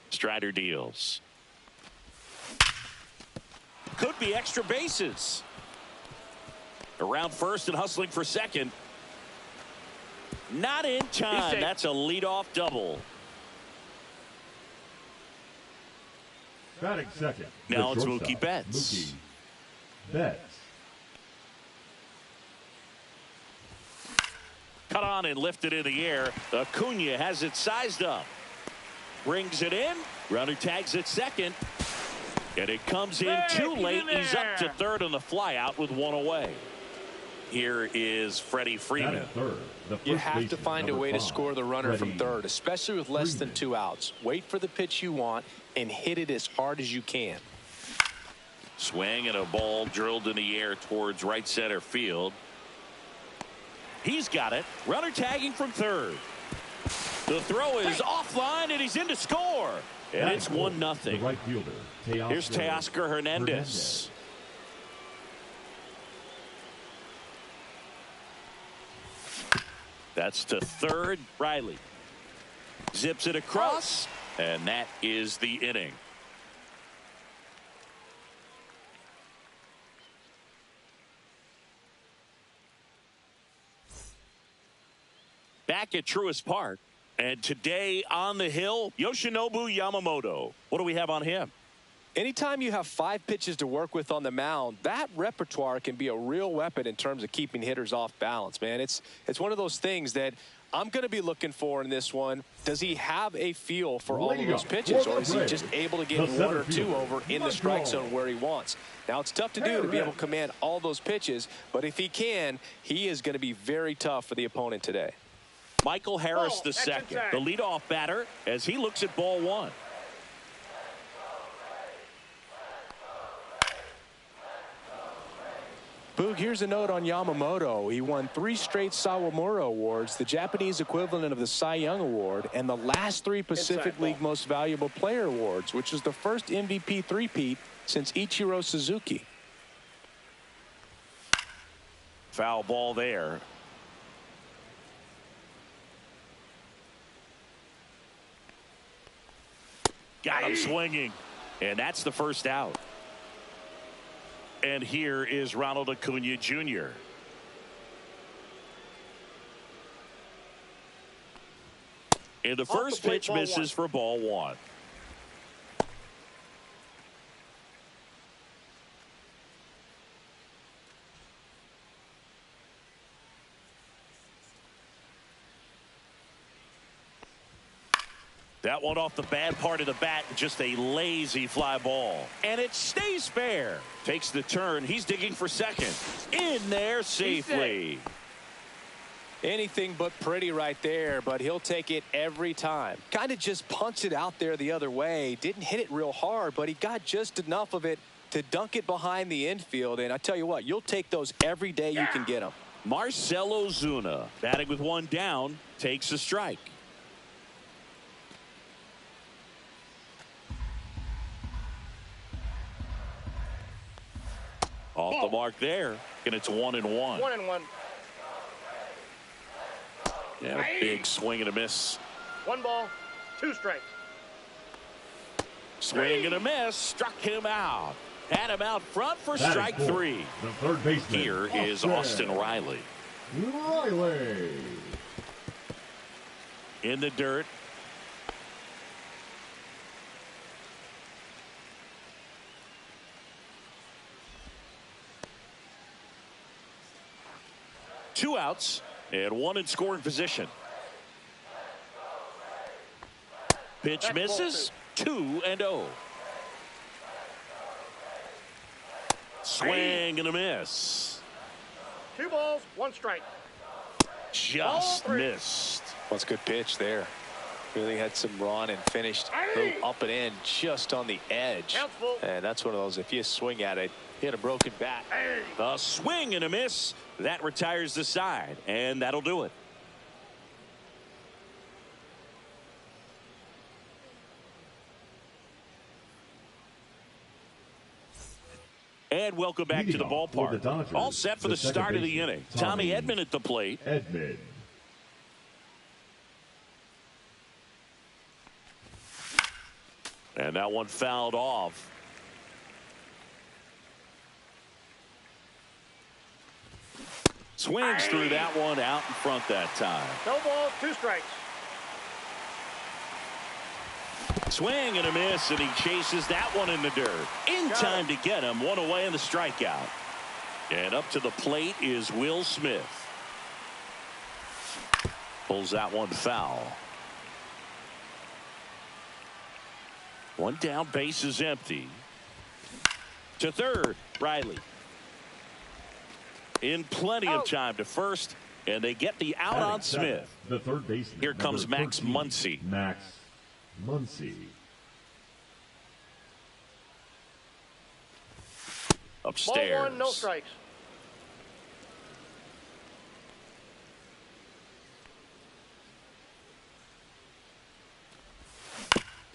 Strider deals. Could be extra bases. Around first and hustling for second. Not in time. That's a leadoff double. Batting second. Now it's Mookie Betts. Mookie Betts. Cut on and lifted in the air. Acuna has it sized up. Brings it in. Runner tags at second. And it comes in too late. He's up to third on the flyout with one away. Here is Freddie Freeman. You have to find a way to score the runner from third, especially with less than 2 outs. Wait for the pitch you want and hit it as hard as you can. Swing and a ball drilled in the air towards right center field. He's got it. Runner tagging from third. The throw is offline and he's in to score. And it's 1-0. Right fielder, Here's Teoscar Hernandez. That's to third. Riley zips it across, and that is the inning. Back at Truist Park, and today on the hill, Yoshinobu Yamamoto. What do we have on him? Anytime you have 5 pitches to work with on the mound, that repertoire can be a real weapon in terms of keeping hitters off balance, man. It's one of those things that I'm going to be looking for in this one. Does he have a feel for all of those pitches, or is he just able to get 1 or 2 over in the strike zone where he wants? Now, it's tough to do to be able to command all those pitches, but if he can, he is going to be very tough for the opponent today. Michael Harris II, the leadoff batter, as he looks at ball 1. Boog, here's a note on Yamamoto. He won 3 straight Sawamura Awards, the Japanese equivalent of the Cy Young Award, and the last 3 Pacific League Most Valuable Player Awards, which is the first MVP three-peat since Ichiro Suzuki. Foul ball there. Got him swinging, and that's the first out. And here is Ronald Acuna Jr. And the first pitch misses for ball 1. That one off the bad part of the bat, just a lazy fly ball. And it stays fair. Takes the turn. He's digging for second. In there safely. Anything but pretty right there, but he'll take it every time. Kind of just punched it out there the other way. Didn't hit it real hard, but he got just enough of it to dunk it behind the infield. And I tell you what, you'll take those every day you can get them. Marcell Ozuna, batting with 1 down, takes a strike. Off the mark there, and it's 1-1. 1-1. Yeah, big swing and a miss. 1 ball, 2 strikes. Swing and a miss, struck him out. Had him out front for strike 3. The third baseman. Here is Austin Riley. Riley. In the dirt. Two outs and one in scoring position. Pitch misses. 2-0. Swing and a miss. 2 balls, 1 strike. Just missed. Well, it's a good pitch there. Really had some run and finished a little up and in just on the edge. And that's one of those, if you swing at it, hit a broken bat. A swing and a miss. That retires the side, and that'll do it. And welcome back to the ballpark. Dodgers, all set for the start of the inning. Tommy Edman at the plate. Edman. And that one fouled off. Swings through that one out in front that time. No balls, 2 strikes. Swing and a miss, and he chases that one in the dirt. In time to get him. One away in the strikeout. And up to the plate is Will Smith. Pulls that one foul. One down, base is empty. To third, Riley. In plenty of time to first, and they get the out on Smith. The third baseman. Here comes Max 13, Muncy. Max Muncy. Upstairs. Ball 1, no strikes.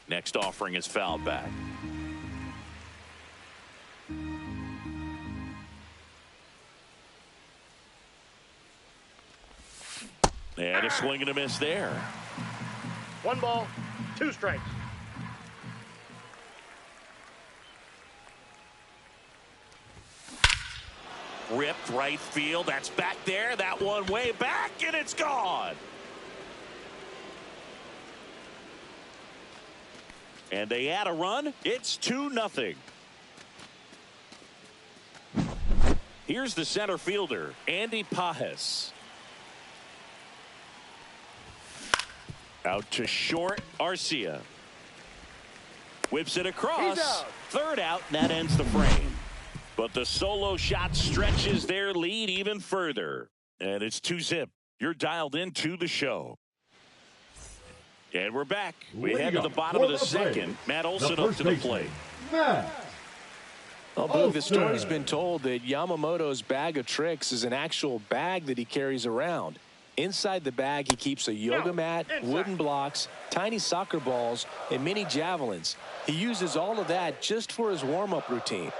Next offering is fouled back. And a swing and a miss there. 1 ball, 2 strikes. Ripped right field. That's back there. That one way back, and it's gone. And they add a run. It's 2-0. Here's the center fielder, Andy Pajes. Out to short, Arcia. Whips it across. Third out, and that ends the frame. But the solo shot stretches their lead even further. And it's 2-0. You're dialed into the show. And we're back. We head to the bottom of the second. Matt Olsen up to the plate. Matt. I believe the story's been told that Yamamoto's bag of tricks is an actual bag that he carries around. Inside the bag, he keeps a yoga mat, wooden blocks, tiny soccer balls, and mini javelins. He uses all of that just for his warm-up routine.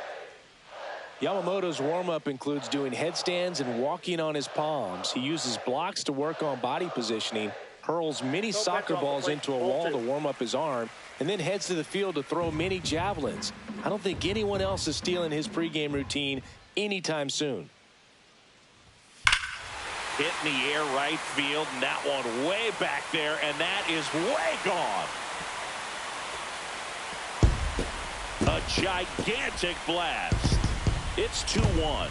Yamamoto's warm-up includes doing headstands and walking on his palms. He uses blocks to work on body positioning, hurls mini soccer balls into a wall to warm up his arm, and then heads to the field to throw mini javelins. I don't think anyone else is stealing his pregame routine anytime soon. Hit in the air right field, and that one way back there, and that is way gone. A gigantic blast. It's 2-1.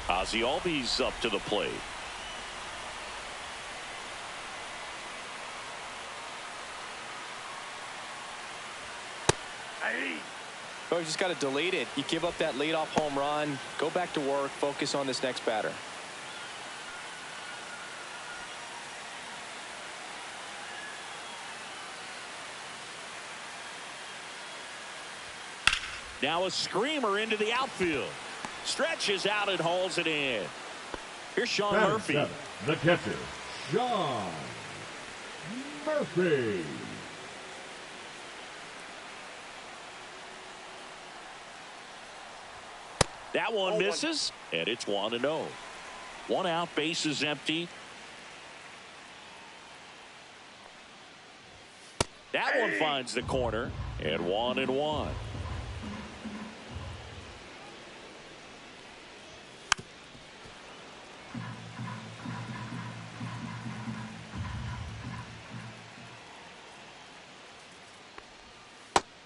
Ozzie Albies up to the plate. Oh, you just got to delete it. You give up that leadoff home run, go back to work, focus on this next batter. Now a screamer into the outfield. Stretches out and hauls it in. Here's Sean Murphy. 7, the catcher, Sean Murphy. That one misses, and it's 1-0. 1 out, base is empty. That one finds the corner, and 1-1.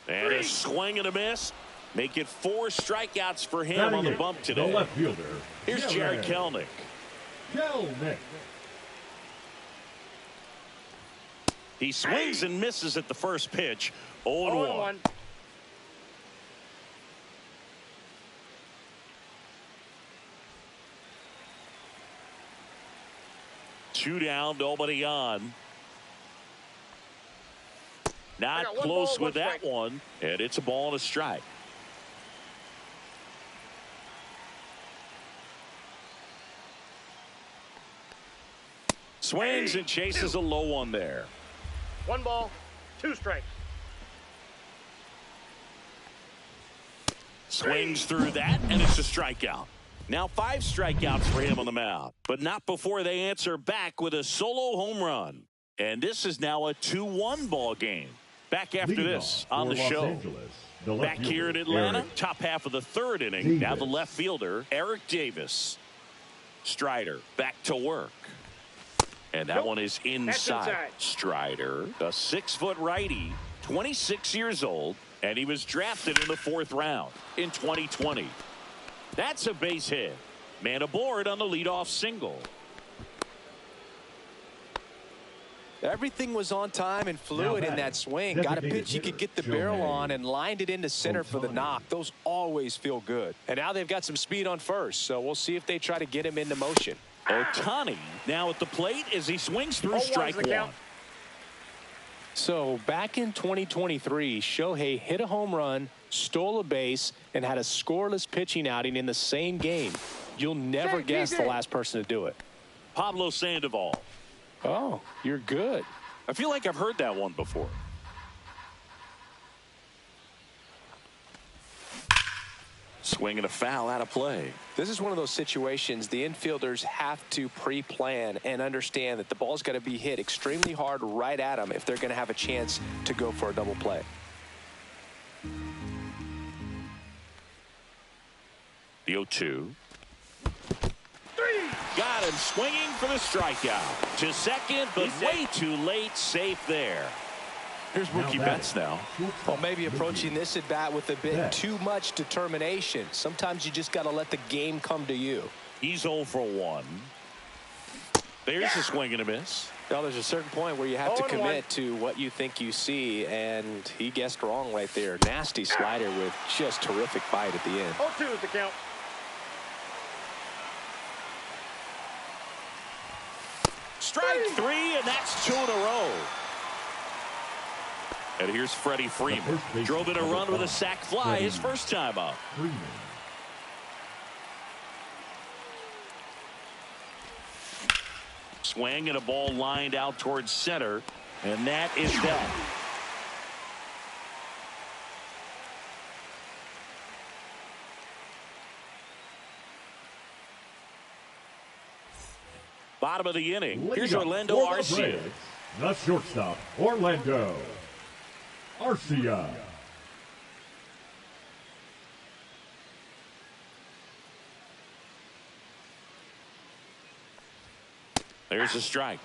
And a swing and a miss. Make it 4 strikeouts for him on the bump today. The left fielder. Here's Jared Kelenic. He swings and misses at the first pitch. 0-1. 2 down, nobody on. Not close with that one, and it's a ball and a strike. Swings and chases a low one there. 1 ball, 2 strikes. Swings through that, and it's a strikeout. Now 5 strikeouts for him on the mound, but not before they answer back with a solo home run. And this is now a 2-1 ball game. Back after this on the show. Back here in Atlanta, top half of the 3rd inning. Now the left fielder, Eric Davis. Strider back to work. And that one is inside. Strider, a 6-foot righty, 26 years old, and he was drafted in the 4th round in 2020. That's a base hit. Man aboard on the leadoff single. Everything was on time and fluid in that swing. Got a pitch he could get the barrel on and lined it into center for the knock. Those always feel good. And now they've got some speed on first, so we'll see if they try to get him into motion. Ohtani now at the plate as he swings through strike 1. So back in 2023, Shohei hit a home run, stole a base, and had a scoreless pitching outing in the same game. You'll never guess the last person to do it. Pablo Sandoval. Oh, you're good. I feel like I've heard that one before. Swing and a foul out of play. This is one of those situations the infielders have to pre-plan and understand that the ball's got to be hit extremely hard right at them if they're going to have a chance to go for a double play. The 0-2. Got him swinging for the strikeout. To second, but way too late. Safe there. Here's Mookie Betts now. Well, maybe approaching this at bat with a bit too much determination. Sometimes you just got to let the game come to you. He's 0 for 1. There's a swing and a miss. Well, there's a certain point where you have to commit to what you think you see, and he guessed wrong right there. Nasty slider with just terrific bite at the end. 0-2 is the count. Strike 3, and that's 2 in a row. And here's Freddie Freeman. Drove in a run with a sac fly his first time up. Swing and a ball lined out towards center, and that is that. Bottom of the inning. Here's Orlando Arcia. The shortstop, Orlando Arcia. There's a strike.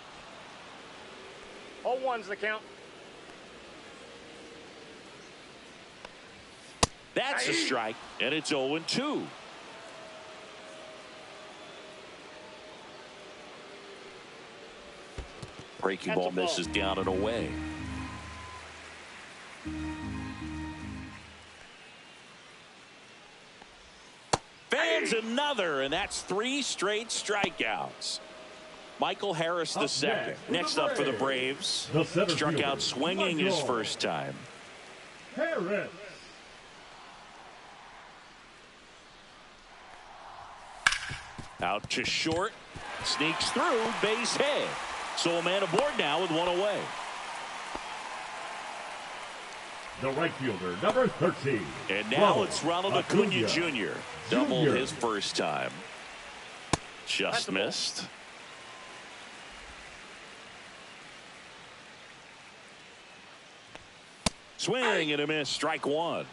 0-1's the count. That's a strike, and it's 0-2. Breaking ball misses down and away. Fans another, and that's 3 straight strikeouts. Michael Harris the second. Next up for the Braves. Struck out swinging his first time. Harris. Out to short. Sneaks through. Base hit. So a man aboard now with 1 away. The right fielder, number 13. And now it's Ronald Acuna Jr. Doubled his first time. Just missed. Swing and a miss. Strike 1.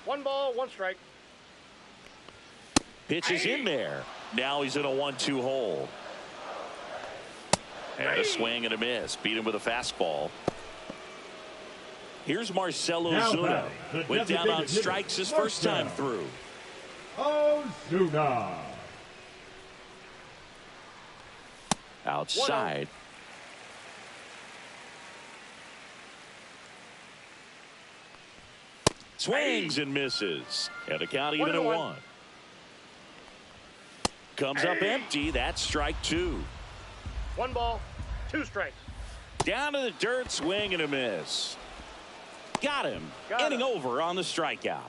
1 ball, 1 strike. Pitch is in there. Now he's in a 1-2 hole. And a swing and a miss. Beat him with a fastball. Here's Marcell Now Ozuna. batting, Went down on designated strikes his hitter, first time Marcell through. Ozuna. Outside. Swings and misses. And a count even at 1. Comes up empty. That's strike 2. 1 ball, 2 strikes. Down to the dirt, swing and a miss. Got him. Inning over on the strikeout.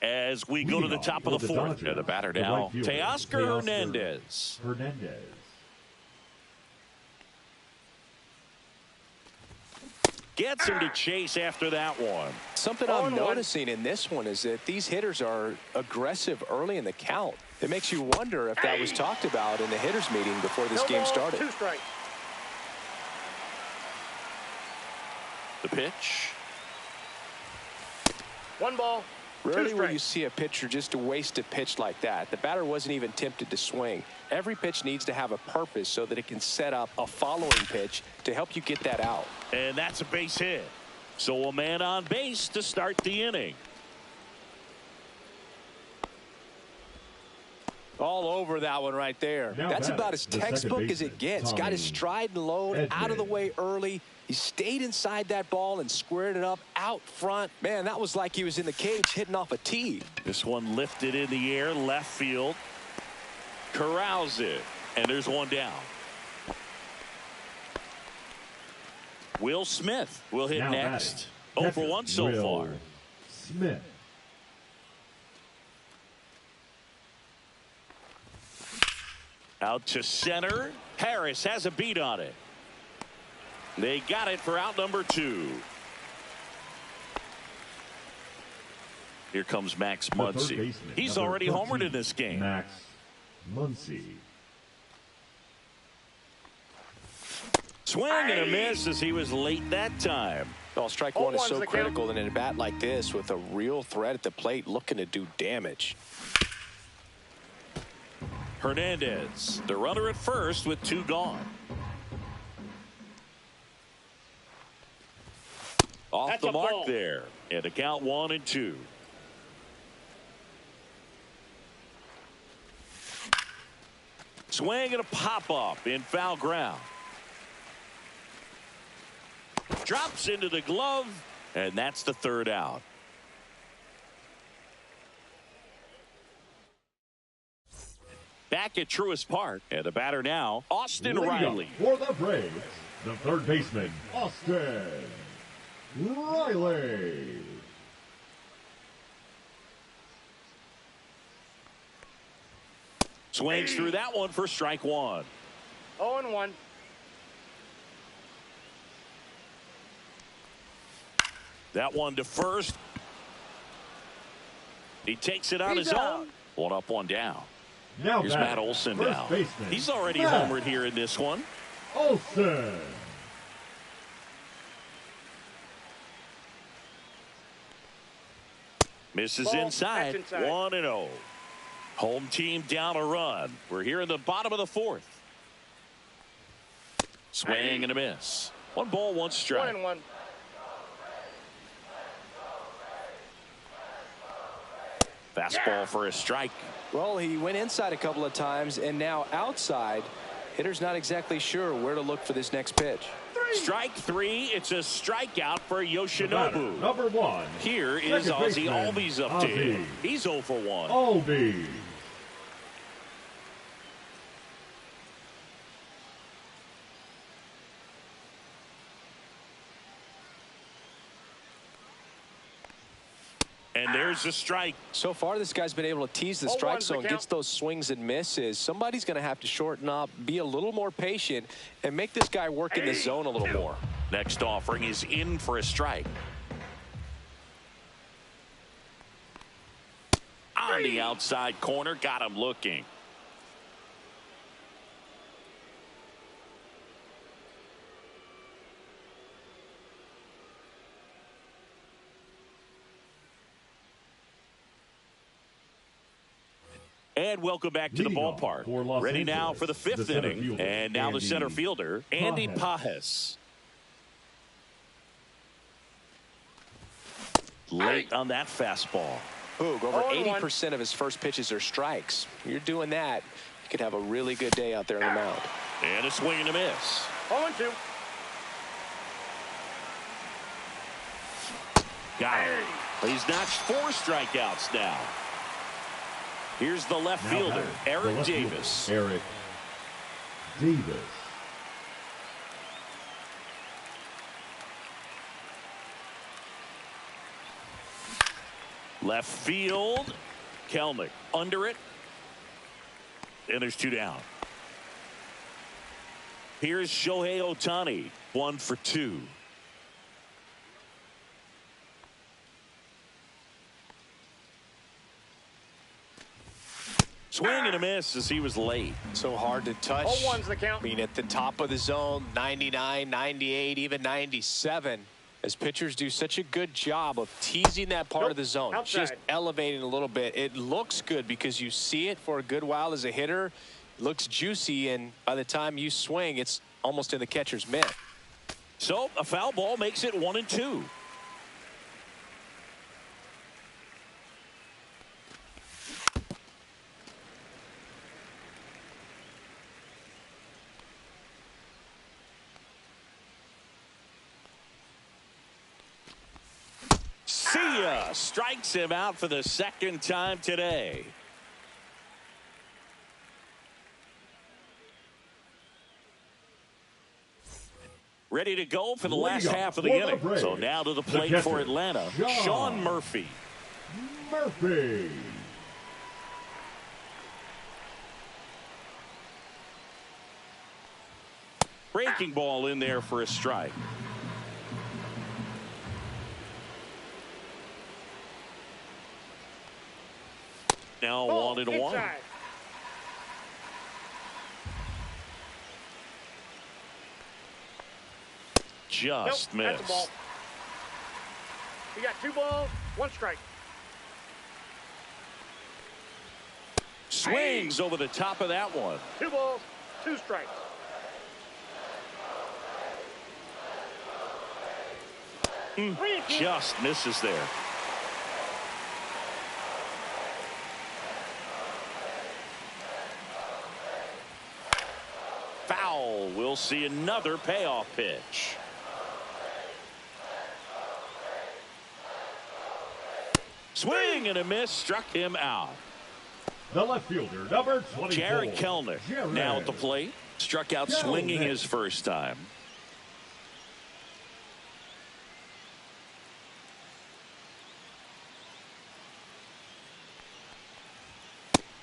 As we go to the top of the 4th. The batter now, Teoscar Hernandez. Gets him to chase after that one. Something I'm noticing in this one is that these hitters are aggressive early in the count. It makes you wonder if that was talked about in the hitters meeting before this game started. 2 strikes. The pitch. 1 ball. Rarely will you see a pitcher just waste a pitch like that. The batter wasn't even tempted to swing. Every pitch needs to have a purpose so that it can set up a following pitch to help you get that out. And that's a base hit. So a man on base to start the inning. All over that one right there. That's about as textbook as it gets. Got his stride and load out of the way early. He stayed inside that ball and squared it up out front. Man, that was like he was in the cage hitting off a tee. This one lifted in the air, left field. Corrals it. And there's one down. Will Smith will hit next. 0 for 1 so far. Smith. Out to center. Harris has a beat on it. They got it for out number 2. Here comes Max Muncy. He's already homered in this game. Max Muncy. Swing and a miss as he was late that time. Well, strike 1 is so critical in a bat like this with a real threat at the plate looking to do damage. Hernandez, the runner at first with 2 gone. Off the mark there. And a count 1 and 2. Swing and a pop up in foul ground. Drops into the glove, and that's the 3rd out. Back at Truist Park, and the batter now, Austin Riley. For the Braves, the 3rd baseman, Austin Riley. Swings through that one for strike 1. 0-1. That one to first. He takes it on his own. 1 up, 1 down. Now here's Matt Olsen now. He's already homered here in this one. Olsen. Misses inside. 1-0. Home team down a run. We're here in the bottom of the 4th. Swing and a miss. 1 ball, 1 strike. 1-1. Fastball for a strike. Well, he went inside a couple of times and now outside. Hitter's not exactly sure where to look for this next pitch. Strike 3. It's a strikeout for Yoshinobu. Number 1. Here is Ozzie Albies up to him. He's 0 for 1. Albies. And there's a strike. So far, this guy's been able to tease the strike zone, gets those swings and misses. Somebody's going to have to shorten up, be a little more patient, and make this guy work in the zone a little more. Next offering is in for a strike. On the outside corner, got him looking. And welcome back to the ballpark. Ready now for the fifth inning. And now the center fielder, Andy Pajes. Late on that fastball. Boog, over 80% of his first pitches are strikes. You're doing that, you could have a really good day out there on the mound. And a swing and a miss. 0-2. Got him. He's notched 4 strikeouts now. Here's the left fielder, Eric Davis. Eric Davis. Left field, Kelnick under it. And there's 2 down. Here's Shohei Ohtani, 1 for 2. Swing and a miss as he was late. So hard to touch. 0-1's the count. I mean, at the top of the zone, 99, 98, even 97. As pitchers do such a good job of teasing that part of the zone, just elevating a little bit. It looks good because you see it for a good while as a hitter. It looks juicy, and by the time you swing, it's almost in the catcher's mitt. So a foul ball makes it 1-2. Strikes him out for the second time today. Ready to go for the last half of the inning. So now to the plate for Atlanta, Sean Murphy. Breaking ball in there for a strike. Now 1-1. Just missed. That's a ball. You got 2 balls, 1 strike. Swings over the top of that one. 2 balls, 2 strikes. Just misses there. Foul. We'll see another payoff pitch. Swing and a miss, struck him out. The left fielder, number 24. Jerry Kelnick now at the plate. Struck out swinging his first time.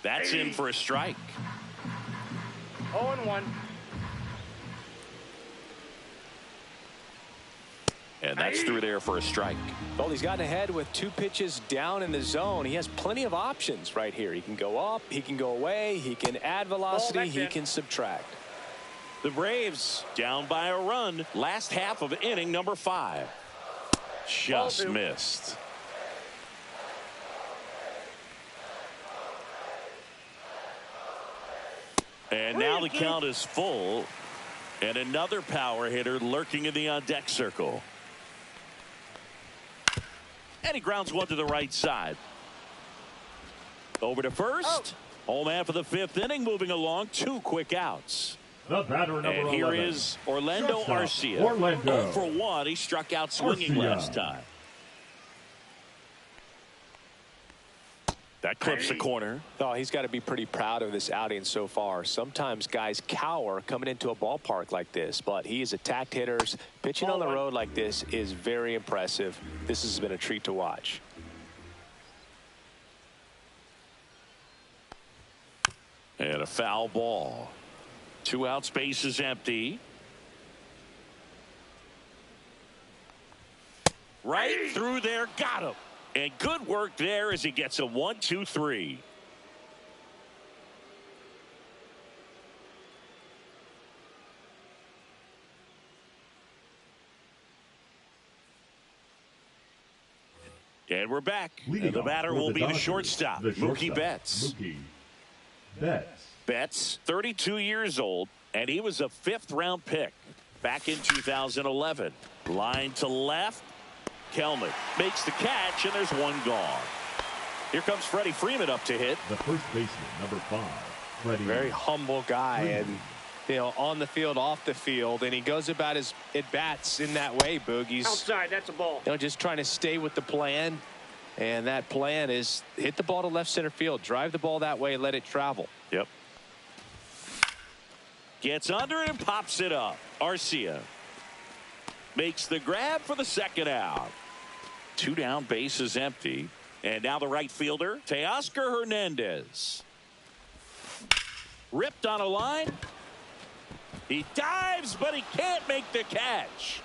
That's in for a strike. 0-1. And that's through there for a strike. Well, he's gotten ahead with 2 pitches down in the zone. He has plenty of options right here. He can go up, he can go away, he can add velocity, he can subtract. The Braves down by a run. Last half of inning number 5. Just missed. And now the count is full. And another power hitter lurking in the on-deck circle. And he grounds one to the right side. Over to first. Home half of the 5th inning, moving along. 2 quick outs. The batter, number and here 11. is Orlando Arcia. 0 for 1. He struck out swinging last time. That clips the corner. Oh, he's got to be pretty proud of this outing so far. Sometimes guys cower coming into a ballpark like this, but he has attacked hitters. Pitching on the road like this is very impressive. This has been a treat to watch. And a foul ball. 2 out, space is empty. Right through there, got him. And good work there as he gets a 1-2-3. And we're back. And the batter will be the shortstop, Mookie Betts. Betts, 32 years old, and he was a 5th-round pick back in 2011. Line to left. Kelnick makes the catch, and there's one gone. Here comes Freddie Freeman up to hit. The first baseman, number 5, Freddie. Very humble guy, and on the field, off the field, and he goes about his at-bats in that way, Boog. He's outside. That's a ball. Just trying to stay with the plan, and that plan is hit the ball to left center field, drive the ball that way, let it travel. Yep. Gets under it and pops it up. Arcia makes the grab for the second out. 2 down, base is empty. And now the right fielder, Teoscar Hernandez. Ripped on a line. He dives, but he can't make the catch.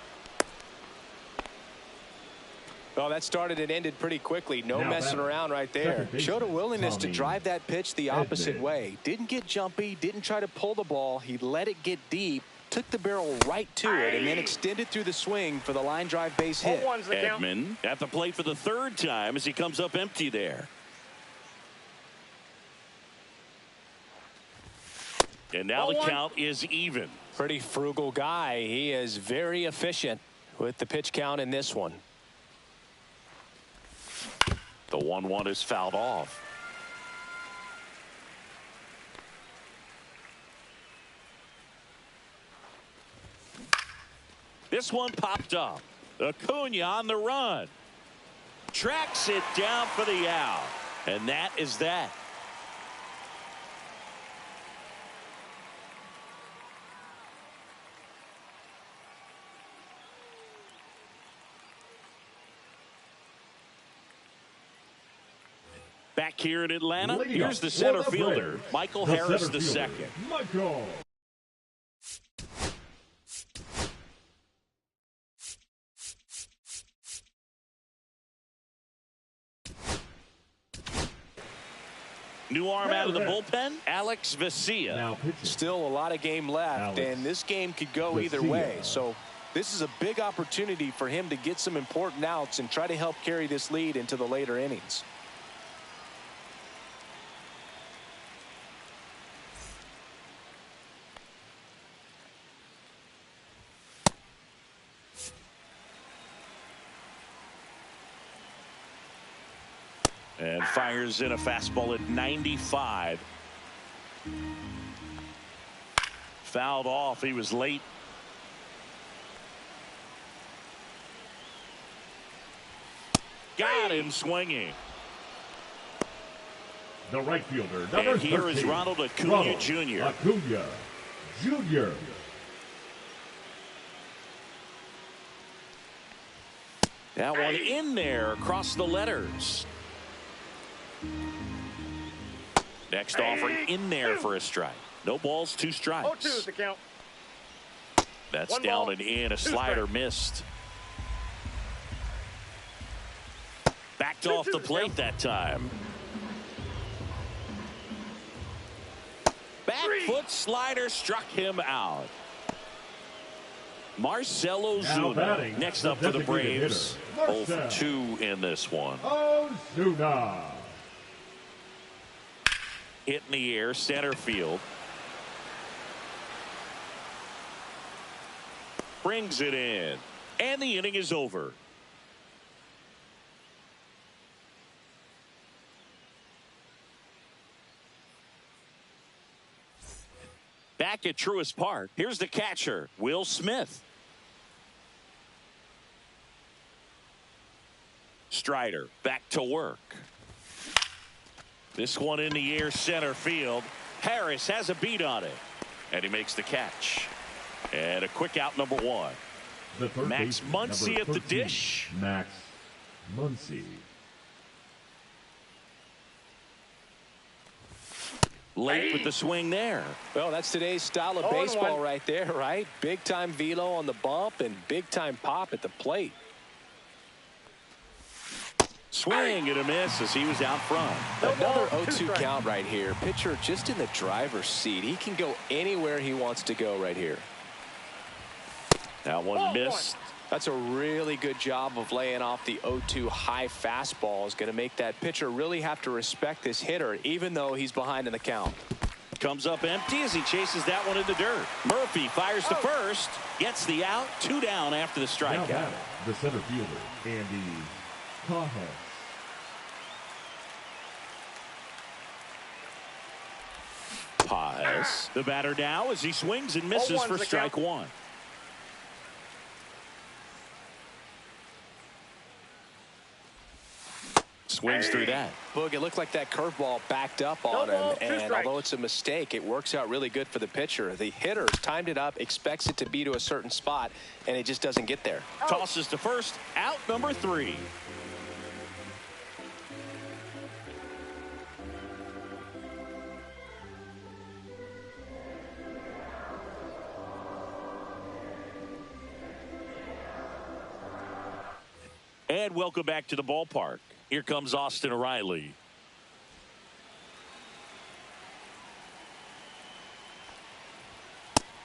Well, that started and ended pretty quickly. No messing around right there. Showed a willingness to drive that pitch the opposite way. Didn't get jumpy, didn't try to pull the ball. He let it get deep, took the barrel right to it, and then extended through the swing for the line drive base hit. Edman at the plate for the 3rd time as he comes up empty there. And now the count is even. Pretty frugal guy. He is very efficient with the pitch count in this one. The 1-1 is fouled off. This one popped up. Acuna on the run. Tracks it down for the out. And that is that. Back here in Atlanta, here's the center fielder, Michael Harris II. Michael. New arm out of the bullpen, Alex Vesia. Still a lot of game left, and this game could go either way. So this is a big opportunity for him to get some important outs and try to help carry this lead into the later innings. And fires in a fastball at 95. Fouled off. He was late. Got him swinging. The right fielder, number 13. And here is Ronald Acuna Jr. Acuna Jr. That one in there across the letters. Next offering in there for a strike. No balls, 2 strikes. 0-2 is the count. That's 1 down ball, and in. A 2 slider strikes. missed. Backed off the plate that time. Back foot slider struck him out. Marcell Ozuna next up for the Braves. 0 for 2 in this one. Ozuna. Hit in the air, center field. Brings it in. And the inning is over. Back at Truist Park, here's the catcher, Will Smith. Strider back to work. This one in the air, center field. Harris has a beat on it. And he makes the catch. And a quick out, number 1. Max Muncy at the dish. Max Muncy. Late with the swing there. Well, that's today's style of baseball right there, right? Big time velo on the bump and big time pop at the plate. Swing and a miss as he was out front. Another 0-2 count right here. Pitcher just in the driver's seat. He can go anywhere he wants to go right here. That one missed. That's a really good job of laying off the 0-2 high fastball. Is going to make that pitcher really have to respect this hitter, even though he's behind in the count. Comes up empty as he chases that one in the dirt. Murphy fires to first, gets the out, 2 down after the strikeout. The center fielder, Andy Cajas. Paz, the batter now as he swings and misses for strike 1. Swings through that. Boog, it looked like that curveball backed up on him, and although it's a mistake, it works out really good for the pitcher. The hitter's timed it up, expects it to be to a certain spot, and it just doesn't get there. Tosses to first, out number 3. And welcome back to the ballpark. Here comes Austin Riley.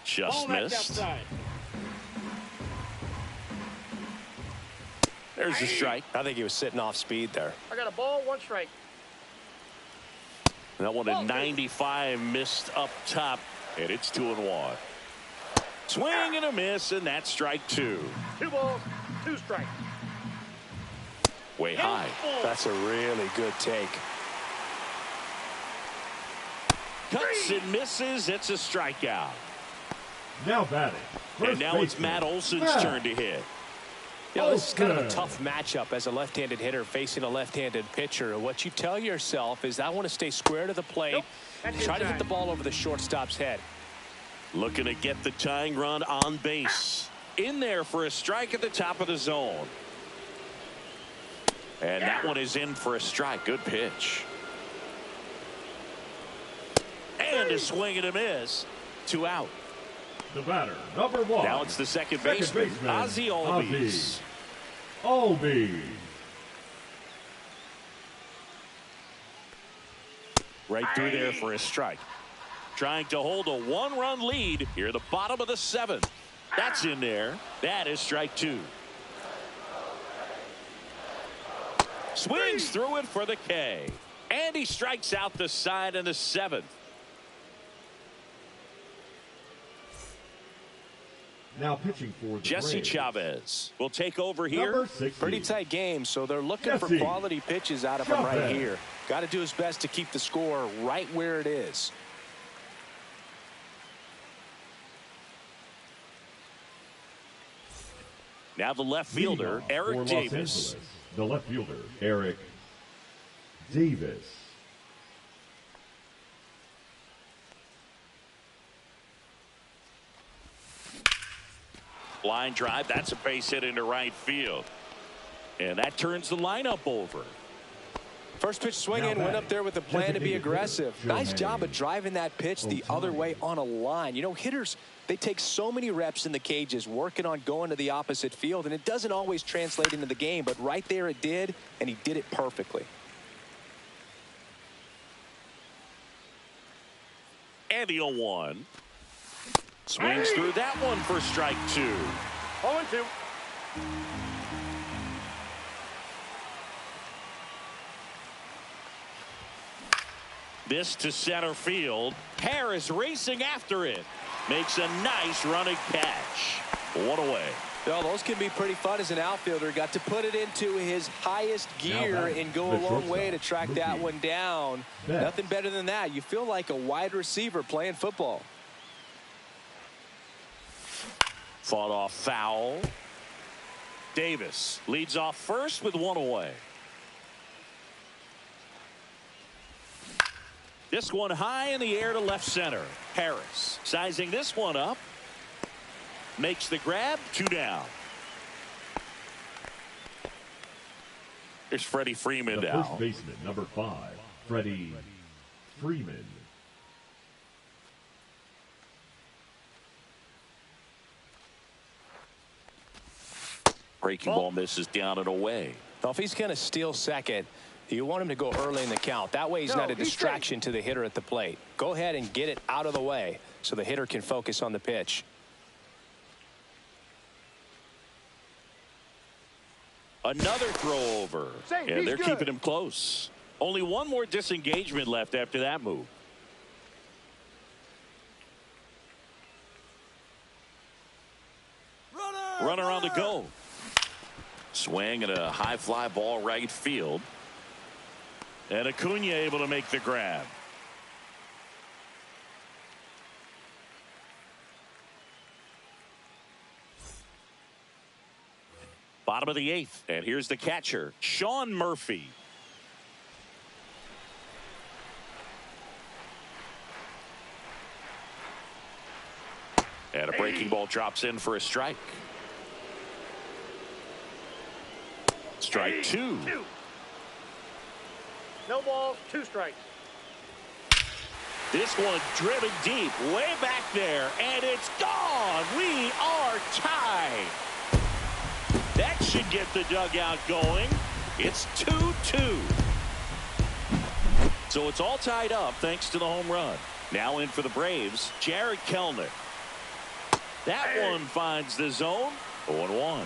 Just missed. There's a strike. I think he was sitting off speed there. I got a ball, 1 strike. That one at 95 missed up top, and it's 2-1. Swing and a miss, and that's strike 2. 2 balls, 2 strikes. Way high. That's a really good take. Cuts and misses. It's a strikeout. Now batting. And now it's Matt Olsen's turn to hit. Yeah, this is kind of a tough matchup as a left-handed hitter facing a left-handed pitcher. What you tell yourself is I want to stay square to the plate, try to hit the ball over the shortstop's head. Looking to get the tying run on base. In there for a strike at the top of the zone. And that one is in for a strike. Good pitch. And a swing and a miss. 2 out. The batter, number 1. Now it's the second baseman, Ozzie Albies. Right through there for a strike. Trying to hold a 1-run lead here at the bottom of the 7th. That's in there. That is strike 2. Swings through it for the K. And he strikes out the side in the 7th. Now pitching for the Jesse Braves. Chavez will take over here. Pretty tight game, so they're looking for quality pitches out of him right here. Got to do his best to keep the score right where it is. Now the left fielder, Eric Davis. The left fielder, Eric Davis. Line drive. That's a base hit into right field. And that turns the lineup over. First pitch swing in, went up there with a plan to be aggressive. Nice job of driving that pitch the other way on a line. You know, hitters, they take so many reps in the cages working on going to the opposite field, and it doesn't always translate into the game, but right there it did, and he did it perfectly. And the 0-1. Swings through that one for strike 2. 0-2. This to center field. Harris racing after it. Makes a nice running catch. 1 away. Well, those can be pretty fun as an outfielder. Got to put it into his highest gear and go a long way to track that one down. Nothing better than that. You feel like a wide receiver playing football. Fought off foul. Davis leads off first with 1 away. This one high in the air to left center. Harris sizing this one up. Makes the grab. 2 down. Here's Freddie Freeman the now. First baseman, number 5, Freddie Freeman. Breaking ball misses down and away. Well, if he's going to steal second, you want him to go early in the count. That way he's not a distraction to the hitter at the plate. Go ahead and get it out of the way so the hitter can focus on the pitch. Another throw over. And they're keeping him close. Only one more disengagement left after that move. Runner on the go. Swing and a high fly ball right field. And Acuna able to make the grab. Bottom of the 8th, and here's the catcher, Sean Murphy. And a breaking ball drops in for a strike. Strike 2. No balls, 2 strikes. This one driven deep, way back there, and it's gone. We are tied. That should get the dugout going. It's 2-2. So it's all tied up thanks to the home run. Now in for the Braves, Jared Kelenic. That one finds the zone. 0-1.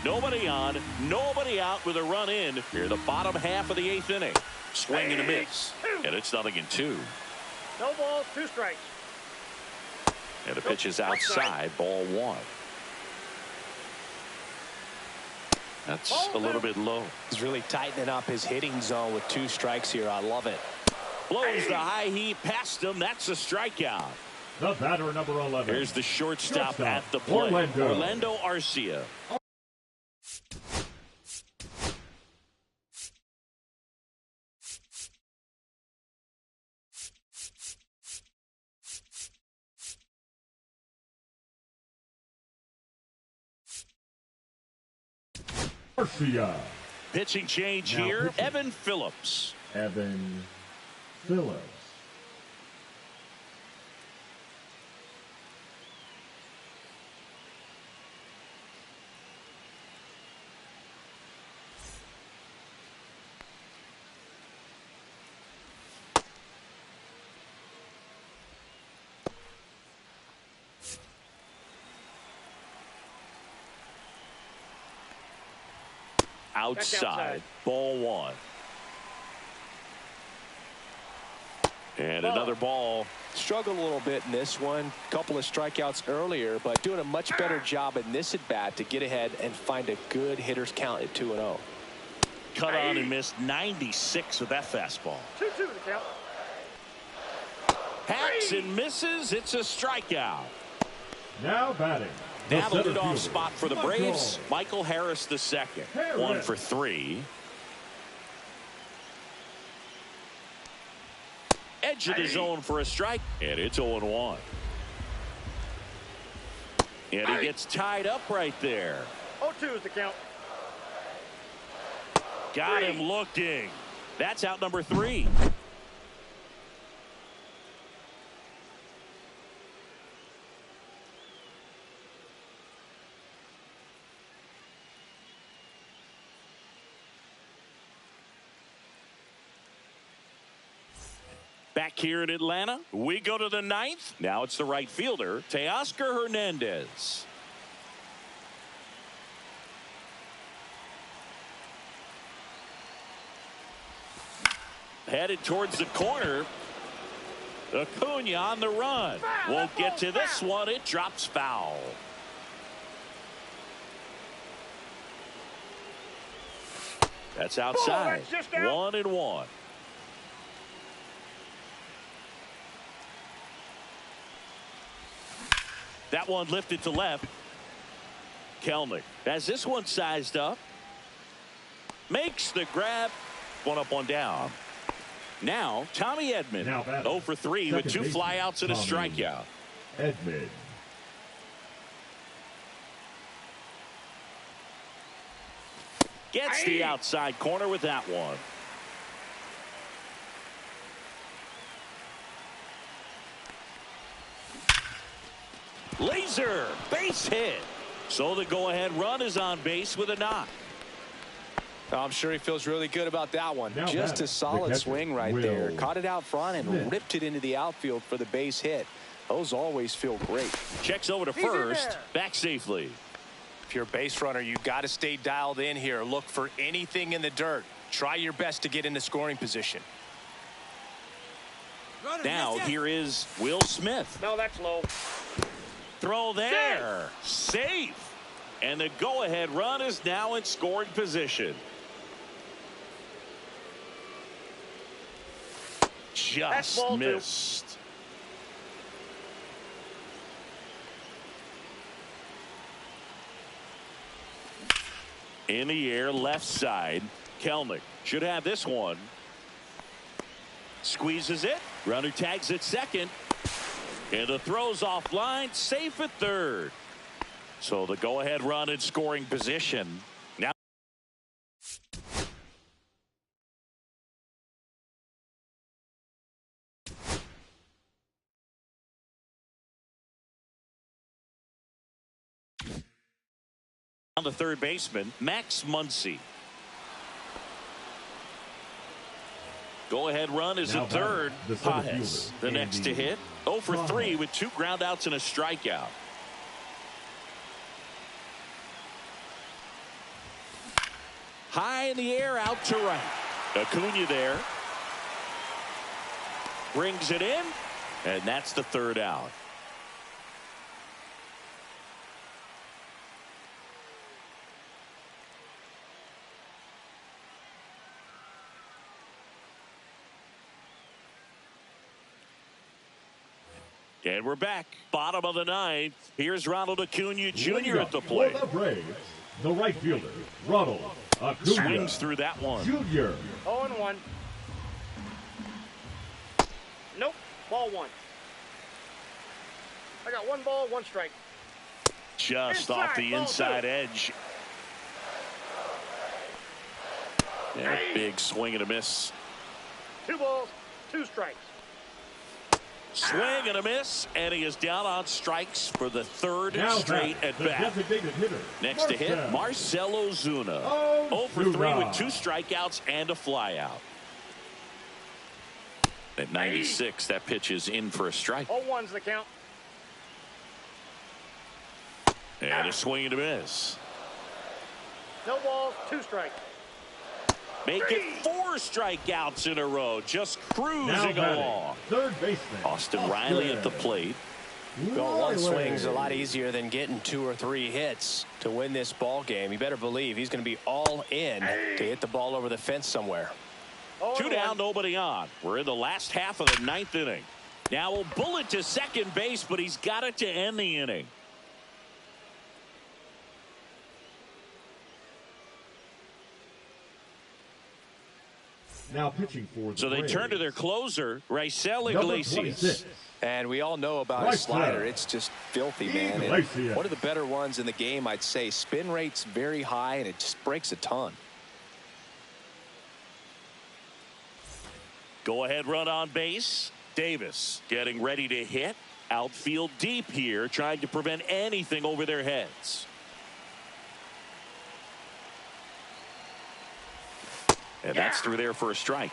Nobody on, nobody out with a run in here, the bottom half of the 8th inning. Swing and a miss, and it's 0-2. No balls, 2 strikes. And the pitch is outside, ball 1. That's a little bit low. He's really tightening up his hitting zone with 2 strikes here. I love it. Blows the high heat past him. That's a strikeout. The batter, number 11. Here's the shortstop at the plate. Orlando Arcia. Arcia. Pitching change Now here. pitching. Evan Phillips. Evan Phillips. Outside. Ball 1. And another ball. Struggled a little bit in this one. Couple of strikeouts earlier, but doing a much better job in this at bat to get ahead and find a good hitter's count at 2-0. Cut on and missed 96 with that fastball. 2-2 the count. Hacks and misses. It's a strikeout. Now batting. Now the center leadoff fielder, spot for the Braves. Michael Harris the second. 1 for 3. Edge of the zone for a strike. And it's 0-1. And he gets tied up right there. 0-2 is the count. Got him looking. That's out number 3. Back here in Atlanta, we go to the 9th. Now it's the right fielder, Teoscar Hernandez. Headed towards the corner. Acuna on the run. Won't get to this one. It drops foul. That's outside. 1-1. That one lifted to left. Kelenic has this one sized up. Makes the grab. 1 up, 1 down. Now Tommy Edman. 0 for 3 with 2 flyouts and a strikeout. Edman. Gets the outside corner with that one. Laser base hit. So the go-ahead run is on base with a knock. I'm sure he feels really good about that one. Now just a solid swing right there. Caught it out front and ripped it into the outfield for the base hit. Those always feel great. Checks over to first. Back safely. If you're a base runner, you got to stay dialed in here. Look for anything in the dirt. Try your best to get into scoring position. Now here is Will Smith. No, that's low. Throw there. Safe. And the go-ahead run is now in scoring position. Just missed. In the air, left side. Kelnick should have this one. Squeezes it. Runner tags at second. And the throw's offline. Safe at third. So the go-ahead run in scoring position. Now on the third baseman, Max Muncy. Go-ahead run is at third. Pajes, the next to hit. 0 for 3 with 2 groundouts and a strikeout. High in the air, out to right. Acuna there. Brings it in, and that's the third out. And we're back. Bottom of the ninth. Here's Ronald Acuna Jr. at the plate. For the Braves, the right fielder, Ronald Acuna. Swings through that one. Jr. 0-1. Nope. Ball 1. I got 1 ball, 1 strike. Just off the inside edge. And a big swing and a miss. 2 balls, 2 strikes. Swing and a miss, and he is down on strikes for the third straight at bat. Next to hit, Marcell Ozuna. 0 for 3 with 2 strikeouts and a flyout. At 96, that pitch is in for a strike. 0-1's the count. And a swing and a miss. No balls, 2 strikes. Make it 4 strikeouts in a row. Just cruising along. Third baseman, Austin Riley at the plate. Well, 1 swing's a lot easier than getting 2 or 3 hits to win this ball game. You better believe he's going to be all in to hit the ball over the fence somewhere. 2 down, nobody on. We're in the last half of the 9th inning. Now a bullet to second base, but he's got it to end the inning. Now pitching for the So they Braves, turn to their closer, Raisel Iglesias. And we all know about his slider. It's just filthy, man. And one of the better ones in the game, I'd say. Spin rate's very high, and it just breaks a ton. Go ahead run on base. Davis getting ready to hit. Outfield deep here, trying to prevent anything over their heads. And that's through there for a strike.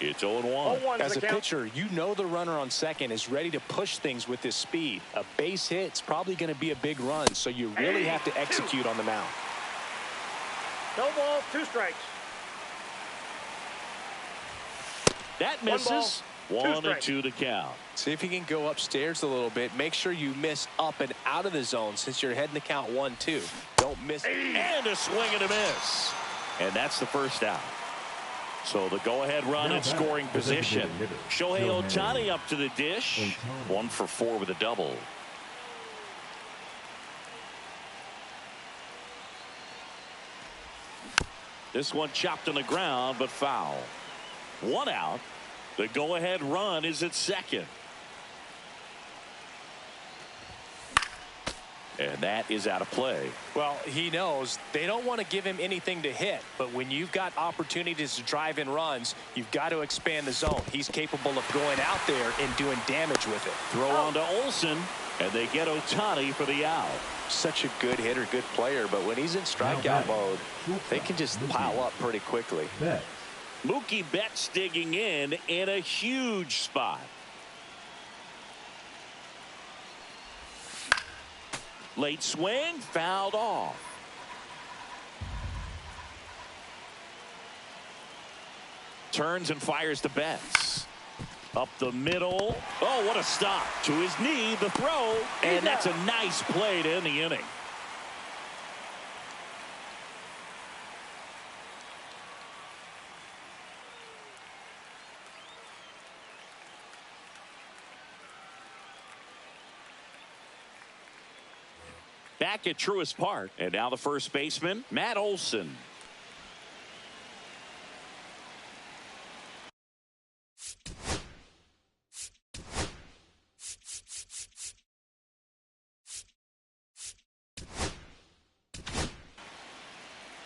It's 0-1. As a pitcher, you know the runner on second is ready to push things with his speed. A base hit's probably going to be a big run, so you really have to execute on the mound. No balls, 2 strikes. That misses. 1 and 2 to count. See if you can go upstairs a little bit. Make sure you miss up and out of the zone since you're heading to count 1-2. Don't miss. And a swing and a miss. And that's the first out. So the go-ahead run in scoring position. Shohei Ohtani up to the dish. 1 for 4 with a double. This one chopped on the ground, but foul. 1 out. The go-ahead run is at second. And that is out of play. Well, he knows they don't want to give him anything to hit, but when you've got opportunities to drive in runs, you've got to expand the zone. He's capable of going out there and doing damage with it. Throw on to Olsen, and they get Ohtani for the out. Such a good hitter, good player, but when he's in strikeout mode, they can just pile up pretty quickly. Mookie Betts digging in a huge spot. Late swing, fouled off. Turns and fires to Betts. Up the middle. Oh, what a stop. To his knee, the throw. And that's a nice play to end the inning. Back at Truist Park. And now the first baseman, Matt Olsen.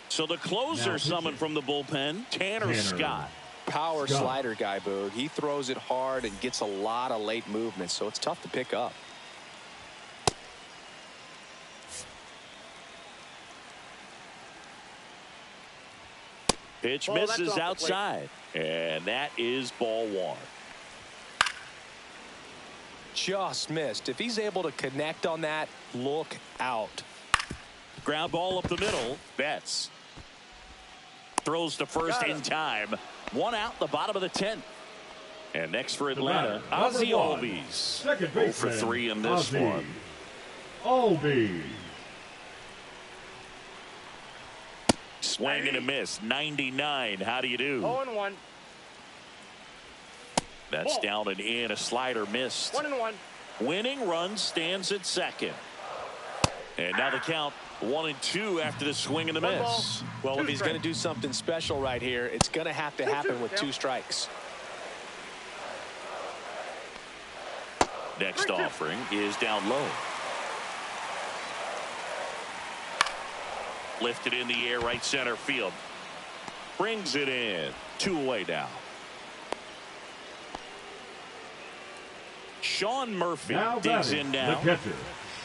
So the closer summoned from the bullpen, Tanner Scott. Power slider guy, Boog. He throws it hard and gets a lot of late movement, so it's tough to pick up. Pitch misses outside, and that is ball one. Just missed. If he's able to connect on that, look out. Ground ball up the middle. Betts throws to first in time. One out, the bottom of the 10th. And next for Atlanta, Ozzie Albies. 0 for 3 in this one. Albies. Swing and a miss. 99. How do you do? 0-1. That's down and in. A slider missed. 1-1. Winning run stands at second. And now the count 1-2 after the swing and a miss. Well, if he's going to do something special right here, it's going to have to happen with 2 strikes. Next offering is down low. Lifted in the air, right center field. Brings it in. 2 away now. Sean Murphy digs in now. And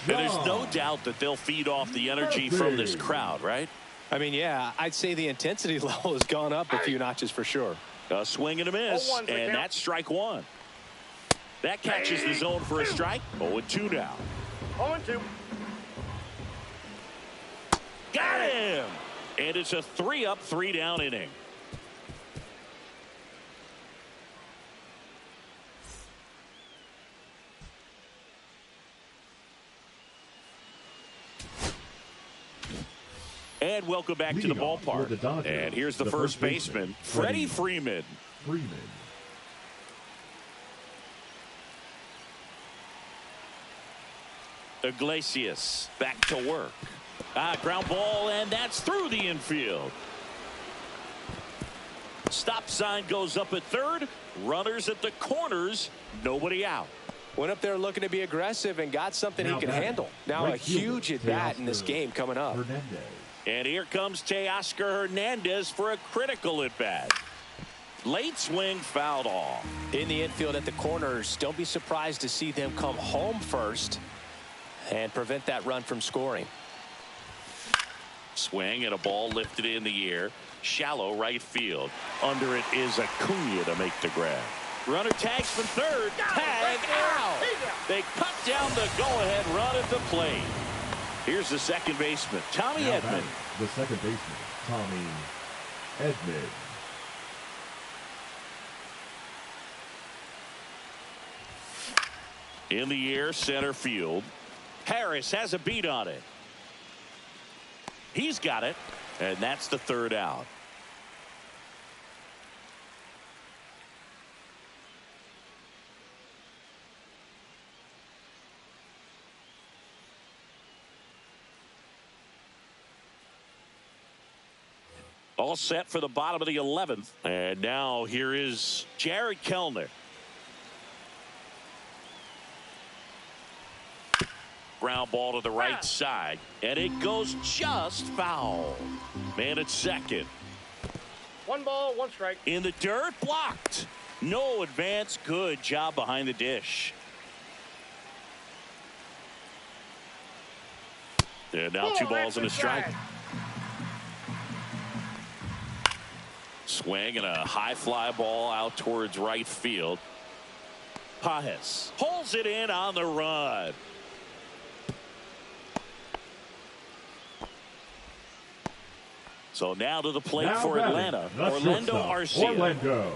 there's no doubt that they'll feed off the energy from this crowd, right? I mean, yeah, I'd say the intensity level has gone up a few notches for sure. A swing and a miss, and that's strike 1. That catches the zone for a strike. 0-2 now. 0-2. Got him! And it's a 3-up, 3-down inning. And welcome back to the ballpark. And here's the first baseman, Freddie Freeman. Iglesias back to work. Ground ball, and that's through the infield. Stop sign goes up at third. Runners at the corners. Nobody out. Went up there looking to be aggressive and got something he can handle. Now a huge at bat in this game coming up. And here comes Teoscar Hernandez for a critical at bat. Late swing fouled off. In the infield at the corners, don't be surprised to see them come home first and prevent that run from scoring. Swing and a ball lifted in the air. Shallow right field. Under it is Acuna to make the grab. Runner tags from third. Tag out. They cut down the go-ahead run at the plate. Here's the second baseman, Tommy Edman. The second baseman, Tommy Edman. In the air, center field. Harris has a beat on it. He's got it, and that's the third out. All set for the bottom of the 11th. And now here is Jared Kellner. Ground ball to the right side, and it goes just foul. Man at second. 1 ball, 1 strike. In the dirt, blocked. No advance. Good job behind the dish. And now 2 balls and a strike. Swing and a high fly ball out towards right field. Pajes holds it in on the run. So now to the plate for Atlanta. Orlando Arcia. Orlando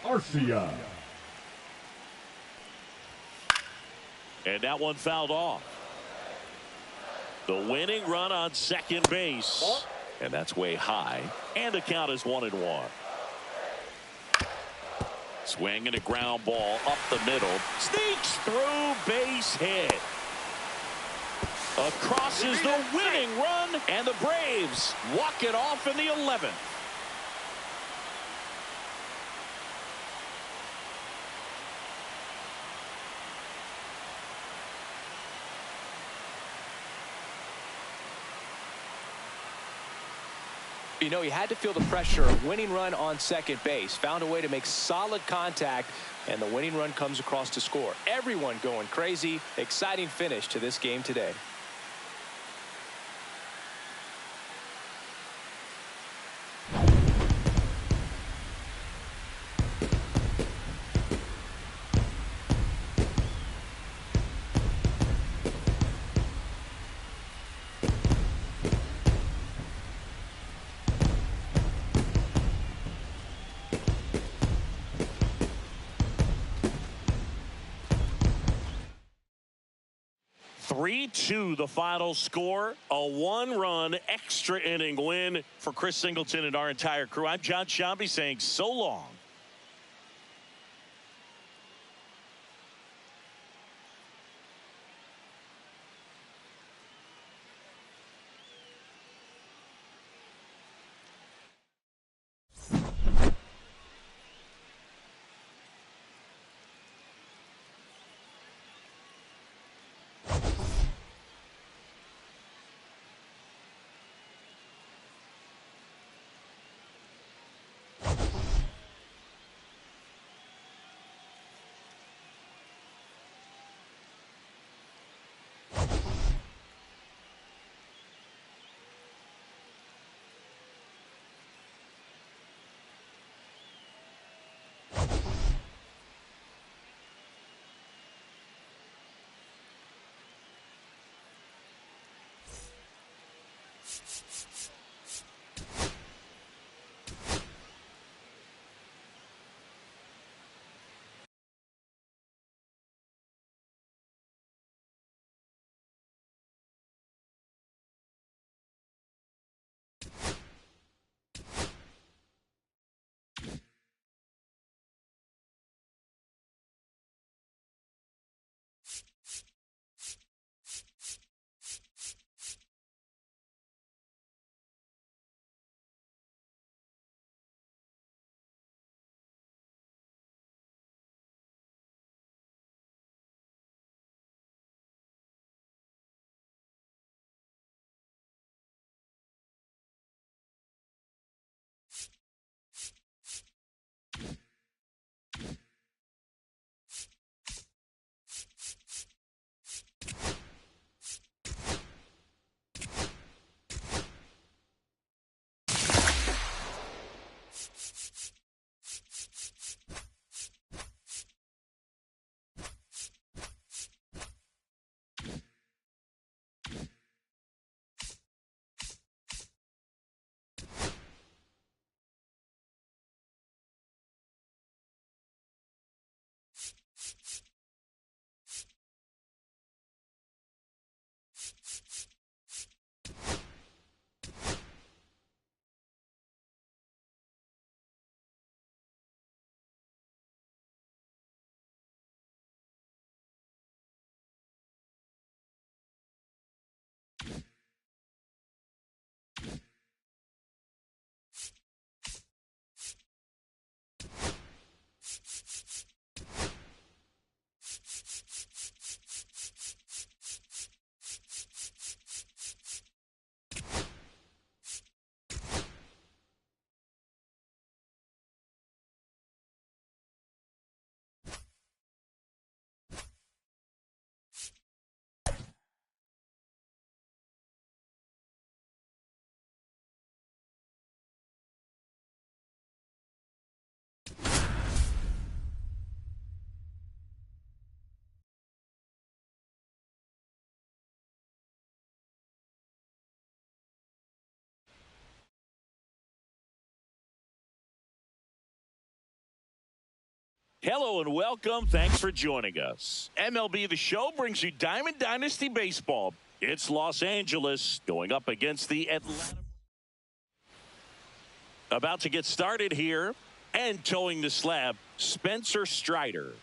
Arcia. And that one fouled off. The winning run on second base. And that's way high. And the count is 1-1. Swing and a ground ball up the middle. Sneaks through, base hit. Across is the winning run. And the Braves walk it off in the 11th. You know, he had to feel the pressure of winning run on second base. Found a way to make solid contact, and the winning run comes across to score. Everyone going crazy. Exciting finish to this game today. (3-2) the final score. A 1-run extra inning win for Chris Singleton and our entire crew. I'm John Shambi saying so long. Hello and welcome. Thanks for joining us. MLB The Show brings you Diamond Dynasty Baseball. It's Los Angeles going up against the Atlanta. About to get started here and towing the slab, Spencer Strider.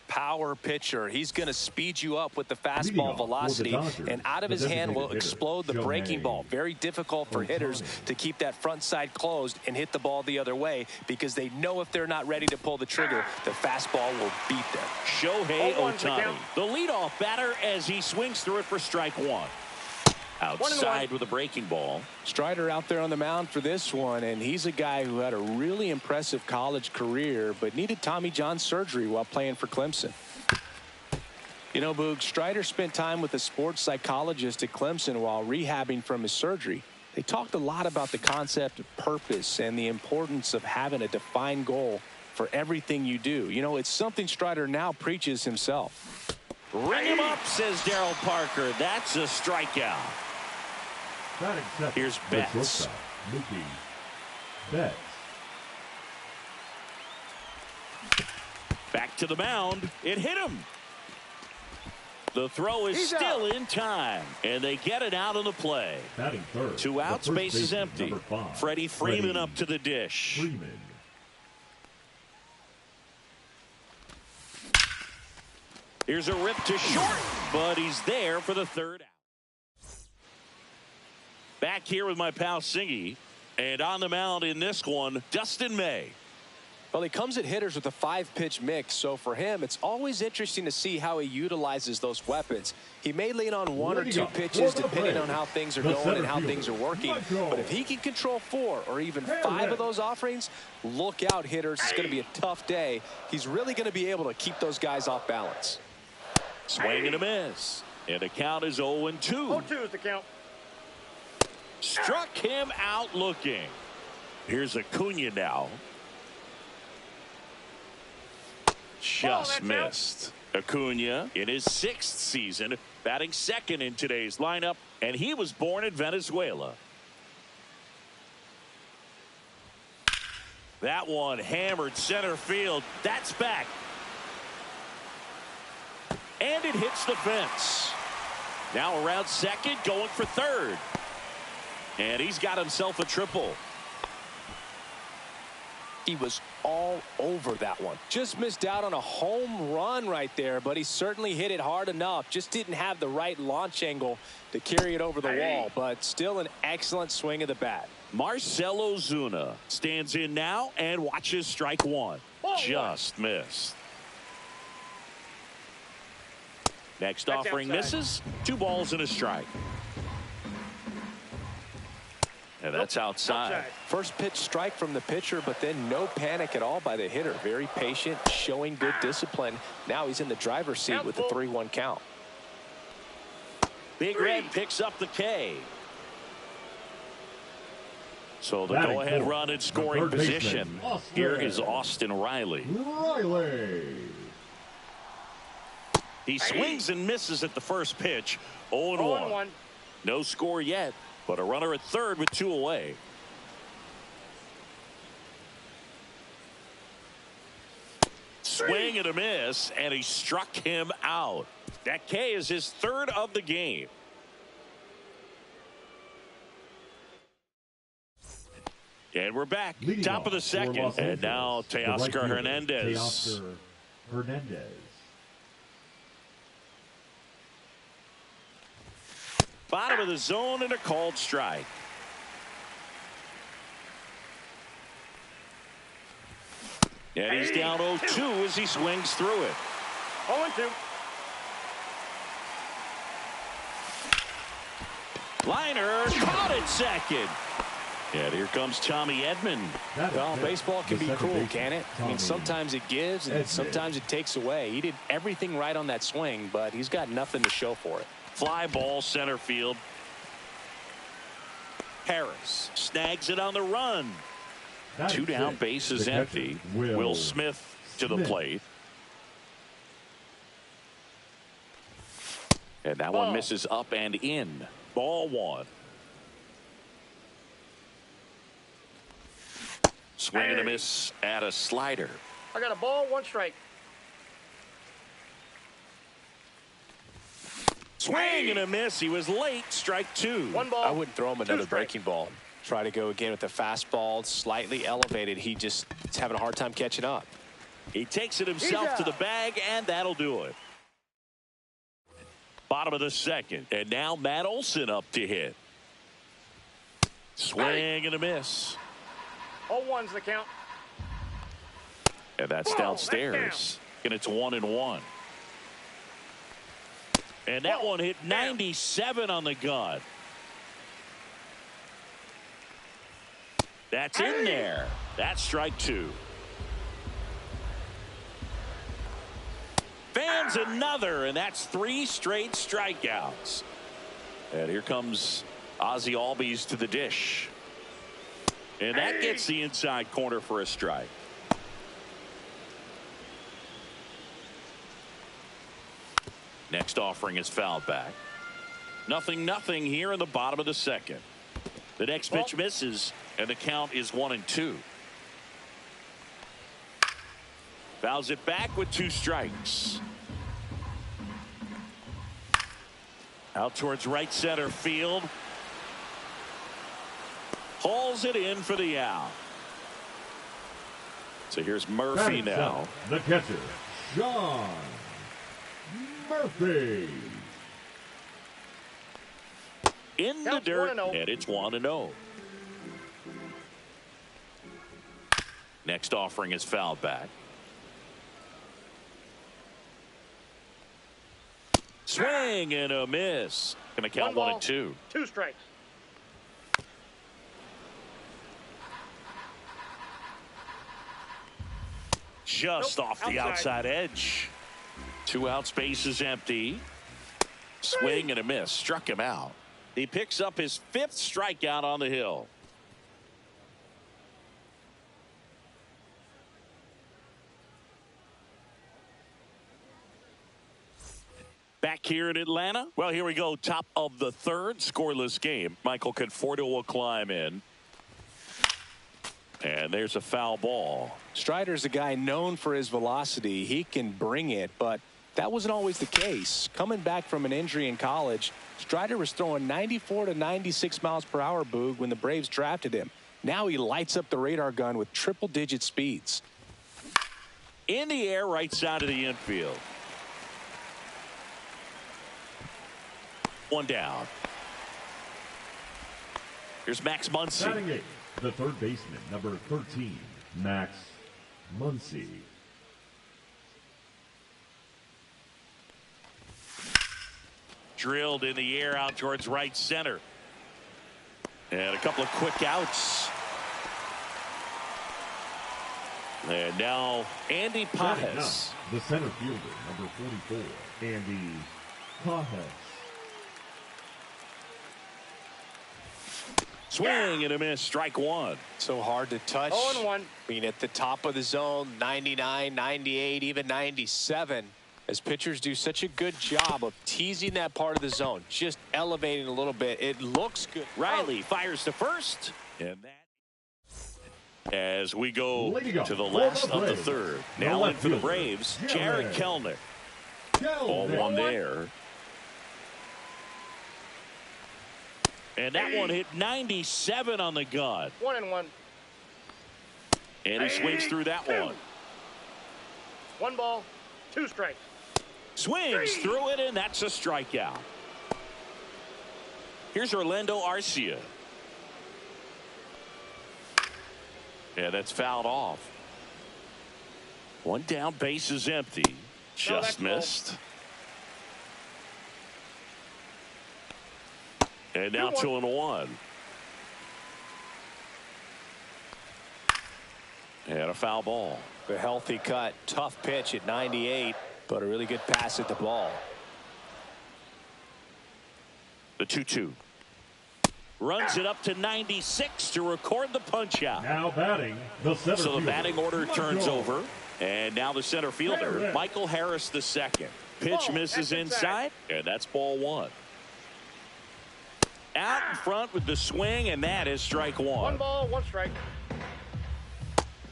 Power pitcher. He's going to speed you up with the fastball velocity, and out of his hand will explode the breaking ball. Very difficult for hitters to keep that front side closed and hit the ball the other way, because they know if they're not ready to pull the trigger, the fastball will beat them. Shohei Ohtani, the leadoff batter, as he swings through it for strike one. Outside with a breaking ball. Strider out there on the mound for this one, and he's a guy who had a really impressive college career but needed Tommy John surgery while playing for Clemson. You know, Boog, Strider spent time with a sports psychologist at Clemson while rehabbing from his surgery. They talked a lot about the concept of purpose and the importance of having a defined goal for everything you do. You know, it's something Strider now preaches himself. Ring him up, says Daryl Parker. That's a strikeout. Here's Betts. Back to the mound. It hit him. The throw is still in time, and they get it out of the play. Two outs, base is empty. Freddie Freeman up to the dish. Here's a rip to short, but he's there for the third out. Back here with my pal Singy, and on the mound in this one, Dustin May. Well, he comes at hitters with a 5-pitch mix, so for him, it's always interesting to see how he utilizes those weapons. He may lean on 1 or 2 pitches depending on how things are going and how things are working, but if he can control 4 or even 5 of those offerings, look out, hitters. It's going to be a tough day. He's really going to be able to keep those guys off balance. Swing and a miss, and the count is 0-2. 0-2 is the count. Struck him out looking. Here's Acuna now. Just missed. Acuna in his 6th season, batting 2nd in today's lineup, and he was born in Venezuela. That one hammered center field. That's back. And it hits the fence. Now around second, going for third. And he's got himself a triple. He was all over that one. Just missed out on a home run right there, but he certainly hit it hard enough. Just didn't have the right launch angle to carry it over the wall, but still an excellent swing of the bat. Marcell Ozuna stands in now and watches strike one. Just missed. Next offering misses. 2 balls and a strike. And that's outside. First pitch strike from the pitcher, but then no panic at all by the hitter. Very patient, showing good discipline. Now he's in the driver's seat with the 3-1 count. Big Red picks up the K. So the go-ahead run in scoring position. Here is Austin Riley. He swings and misses at the first pitch. 0-1. No score yet, but a runner at third with 2 away. Swing and a miss, and he struck him out. That K is his 3rd of the game. And we're back. Top of the 2nd. And now Teoscar Hernandez. Bottom of the zone and a called strike. And he's down 0-2 as he swings through it. 0-2. Liner caught at second. And here comes Tommy Edman. Well, baseball can be cruel, can it? I mean, sometimes it gives and sometimes it takes away. He did everything right on that swing, but he's got nothing to show for it. Fly ball center field. Harris snags it on the run. 2 down, base is empty. Will Smith to the plate. And that one misses up and in. Ball 1. Swing and a miss at a slider. I got a ball, 1 strike. Swing and a miss. He was late. Strike 2. 1 ball. I wouldn't throw him another breaking ball. Try to go again with the fastball, slightly elevated. He just is having a hard time catching up. He takes it himself to the bag, and that'll do it. Bottom of the second, and now Matt Olsen up to hit. Swing and a miss. 0-1's the count. And that's downstairs. And it's 1-1. And that one hit 97 on the gun. That's in there. That's strike 2. Fans another, and that's 3 straight strikeouts. And here comes Ozzie Albies to the dish. And that gets the inside corner for a strike. Next offering is fouled back. 0-0 here in the bottom of the second. The next pitch misses, and the count is 1-2. Fouls it back with 2 strikes. Out towards right center field. Hauls it in for the out. So here's Murphy now. The catcher, Sean Murphy. In the dirt, and it's 1-0. Next offering is fouled back. Swing and a miss. Gonna count 1-2. 2 strikes. Just off the outside edge. 2 outs, base is empty. Swing and a miss. Struck him out. He picks up his 5th strikeout on the hill. Back here in Atlanta. Well, here we go. Top of the 3rd. Scoreless game. Michael Conforto will climb in. And there's a foul ball. Strider's a guy known for his velocity. He can bring it, but that wasn't always the case. Coming back from an injury in college, Strider was throwing 94 to 96 miles per hour, Boog, when the Braves drafted him. Now he lights up the radar gun with triple-digit speeds. In the air, right side of the infield. 1 down. Here's Max Muncy. Batting 8, the 3rd baseman, number 13, Max Muncy. Drilled in the air out towards right center. And a couple of quick outs. And now Andy Pajes. The center fielder, number 44, Andy Pajes. Swing and a miss. Strike 1. So hard to touch. 0-1. I mean, at the top of the zone, 99, 98, even 97. As pitchers do such a good job of teasing that part of the zone, just elevating a little bit. It looks good. Riley fires to first. And that as we go to the last of the 3rd. Now in for the Braves, Jared Kelenic. Ball 1 there. And that one hit 97 on the gun. 1-1. And he swings through that one. 1 ball, 2 strikes. Swings through it, and that's a strikeout. Here's Orlando Arcia. Yeah, that's fouled off. 1 down, base is empty. Just missed. And now 2-1. And a foul ball. A healthy cut. Tough pitch at 98, but a really good pass at the ball. The 2-2. Runs it up to 96 to record the punch out. Now batting the center So the fielder, batting order turns over. And now the center fielder, Michael Harris II. Pitch misses inside, and that's ball 1. Out in front with the swing, and that is strike 1. 1 ball, 1 strike.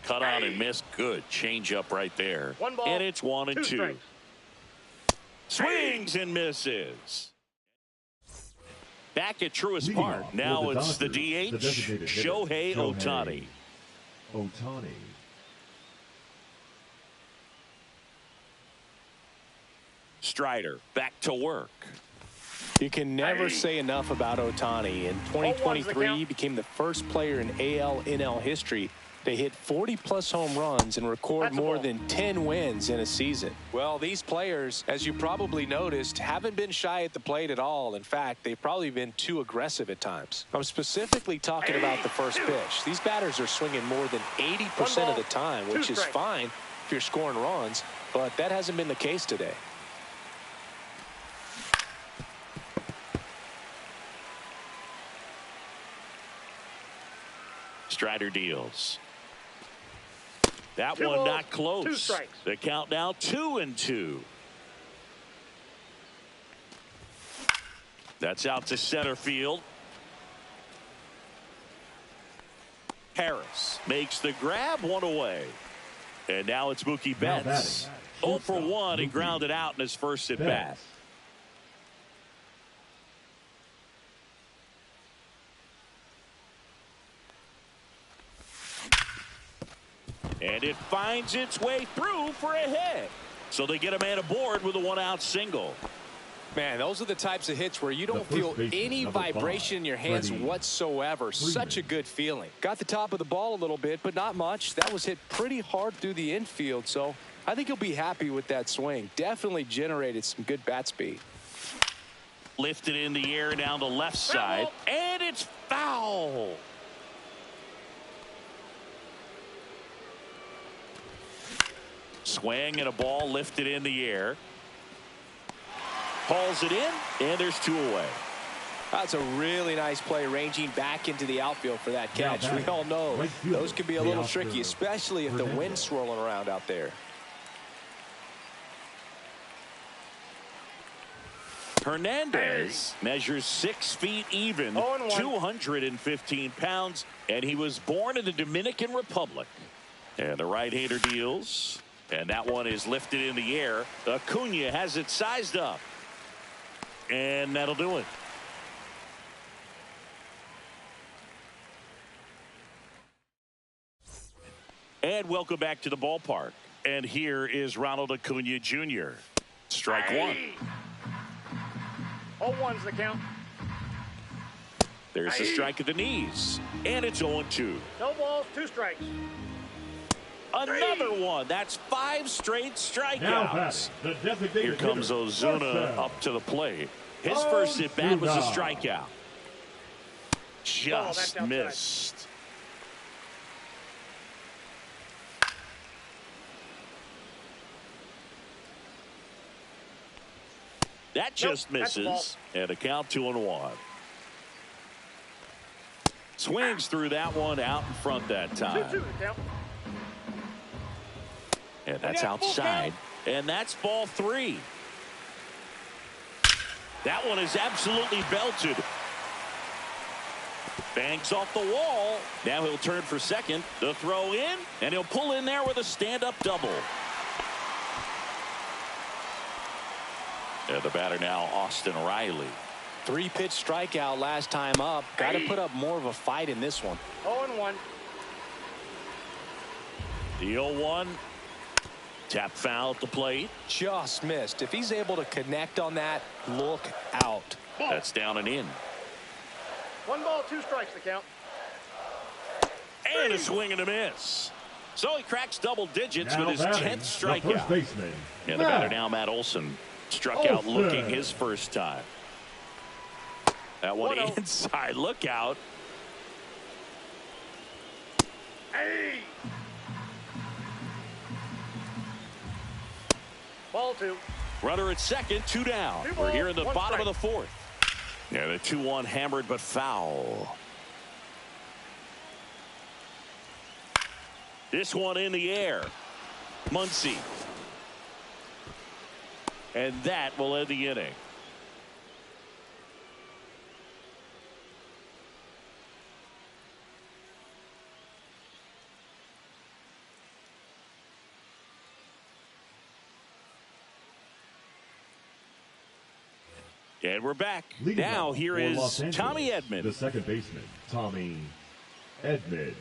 Cut on and miss. Good change up right there. One ball, and it's 1-2. strikes. Swings and misses. Back at Truist Park. Now it's the DH, Shohei Ohtani. Strider back to work. You can never say enough about Ohtani. In 2023, he became the first player in AL/NL history to hit 40-plus home runs and record more than 10 wins in a season. Well, these players, as you probably noticed, haven't been shy at the plate at all. In fact, they've probably been too aggressive at times. I'm specifically talking about the first pitch. These batters are swinging more than 80% of the time, which is fine if you're scoring runs, but that hasn't been the case today. Strider deals. That one not close. 2 strikes. The count now 2-2. That's out to center field. Harris makes the grab, 1 away. And now it's Mookie Betts. 0 for 1. He grounded out in his first at bat. And it finds its way through for a hit. So they get a man aboard with a 1-out single. Man, those are the types of hits where you don't feel any vibration in your hands whatsoever. Such a good feeling. Got the top of the ball a little bit, but not much. That was hit pretty hard through the infield, so I think he'll be happy with that swing. Definitely generated some good bat speed. Lifted in the air down the left side, and it's foul. Swing and a ball lifted in the air. Hauls it in, and there's 2 away. That's a really nice play, ranging back into the outfield for that catch. We all know those can be a little tricky, especially if the wind's swirling around out there. Hernandez measures 6 feet even, 215 pounds, and he was born in the Dominican Republic. And the right-hander deals. And that one is lifted in the air. Acuna has it sized up. And that'll do it. And welcome back to the ballpark. And here is Ronald Acuna Jr. Strike 1. 0-1's the count. There's the strike at the knees. And it's 0-2. No balls, 2 strikes. Another one. That's 5 straight strikeouts. Here comes Ozuna up to the plate. His first at bat was a strikeout. Just missed. That just misses. And a count 2-1. Swings through that one out in front that time. 2-2 count. And that's outside. And that's ball 3. That one is absolutely belted. Banks off the wall. Now he'll turn for second. The throw in. And he'll pull in there with a stand-up double. And the batter now, Austin Riley. 3-pitch strikeout last time up. Got to put up more of a fight in this one. 0-1. The 0-1. Tap foul at the plate. Just missed. If he's able to connect on that, look out. That's down and in. 1 ball, 2 strikes the count. And a swing and a miss. So he cracks double digits with his 10th strikeout. And the batter now, Matt Olsen, struck out looking his first time. That one inside. Look out. Ball 2. Runner at second, 2 down. We're here in the bottom of the 4th. Yeah, the 2-1 hammered but foul. This one in the air. Muncy. And that will end the inning. And we're back. Leading Now off here for is Los Angeles, Tommy Edman. the second baseman, Tommy Edman.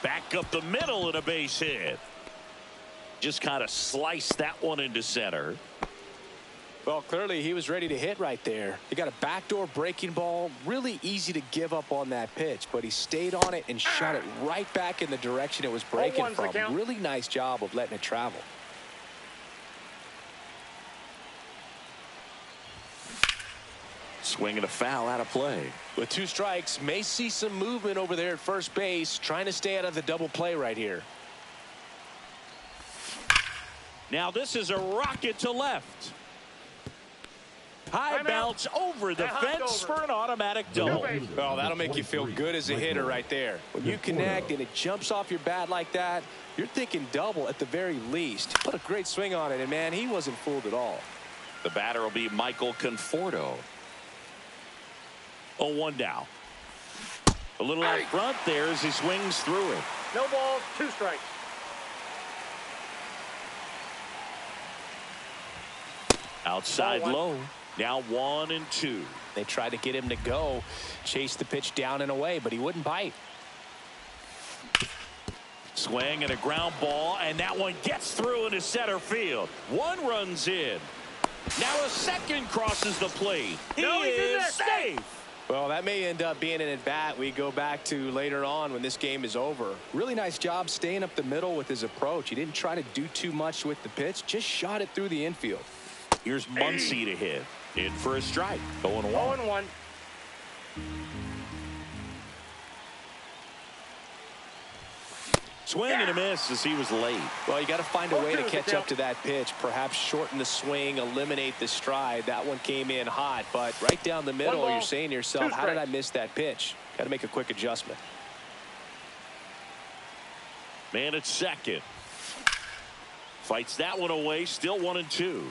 Back up the middle and a base hit. Just kind of sliced that one into center. Well, clearly he was ready to hit right there. He got a backdoor breaking ball. Really easy to give up on that pitch, but he stayed on it and shot it right back in the direction it was breaking from. Really nice job of letting it travel. Swing and a foul out of play. With 2 strikes, may see some movement over there at first base, trying to stay out of the double play right here. Now this is a rocket to left. High bounce over the fence for an automatic double. Well, that'll make you feel good as a hitter right there. When you connect and it jumps off your bat like that, you're thinking double at the very least. Put a great swing on it, and man, he wasn't fooled at all. The batter will be Michael Conforto. 0-1 now. A little out front there as he swings through it. No balls, 2 strikes. Outside low. Now 1-2. They tried to get him to go, chase the pitch down and away, but he wouldn't bite. Swing and a ground ball, and that one gets through into center field. 1 runs in. Now a second crosses the plate. He is safe. Well, that may end up being an at-bat we go back to later on when this game is over. Really nice job staying up the middle with his approach. He didn't try to do too much with the pitch, just shot it through the infield. Here's Muncy to hit. In for a strike. 0-1. 0-1. Swing and a miss as he was late. Well, you got to find a way to catch up to that pitch. Perhaps shorten the swing, eliminate the stride. That one came in hot, but right down the middle, you're saying to yourself, how did I miss that pitch? Got to make a quick adjustment. Man at second. Fights that one away. Still 1-2.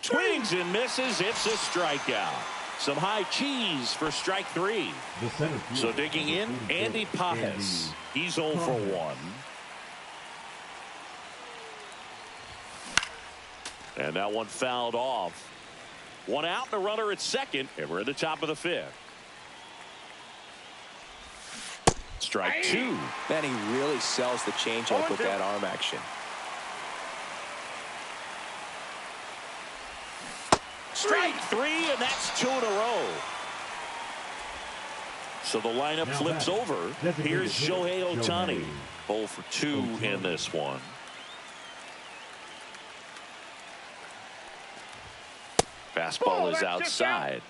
Swings and misses. It's a strikeout. Some high cheese for strike 3. So digging in, Andy Pajes. He's 0 for 1. And that one fouled off. 1 out and a runner at second, and we're at the top of the 5th. Strike 2. Man, he really sells the changeup with that arm action. Strike 3, and that's 2 in a row. So the lineup flips over. Here's Shohei Ohtani. 0 for 2 in this one. Fastball is outside.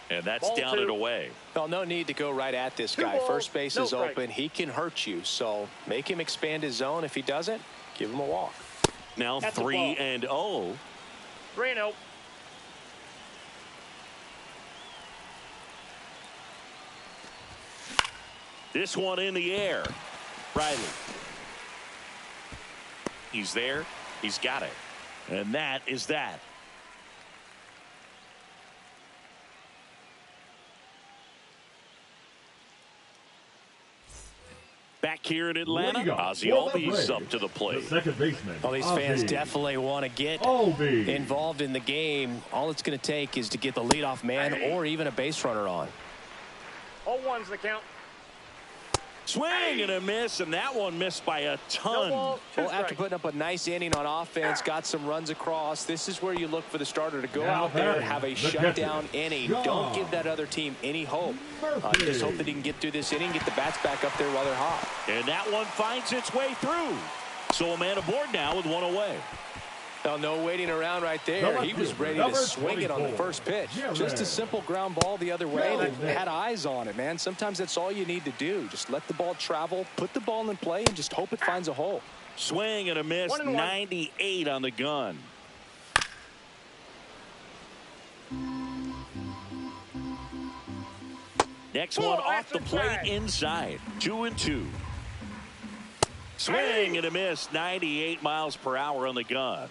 And that's down and away. Well, no need to go right at this guy. First base is open. He can hurt you. So make him expand his zone. If he doesn't, give him a walk. Now 3-0. 3-0. This one in the air. Riley. He's there. He's got it. And that is that. Back here in Atlanta, Ozzie Albies up to the plate. The second baseman. Well, these fans definitely want to get involved in the game. All it's going to take is to get the leadoff man or even a base runner on. 0-1's the count. Swing and a miss, and that one missed by a ton. Well, after putting up a nice inning on offense, got some runs across, this is where you look for the starter to go out there and have a shutdown inning. Don't give that other team any hope. Just hope that he can get through this inning, get the bats back up there while they're hot. And that one finds its way through. So a man aboard now with 1 away. Well, no waiting around right there. He was ready to swing it on the first pitch. Just a simple ground ball the other way. They had eyes on it, man. Sometimes that's all you need to do. Just let the ball travel, put the ball in play, and just hope it finds a hole. Swing and a miss, 98 on the gun. Next one off the plate inside. 2-2. Swing and a miss, 98 miles per hour on the gun.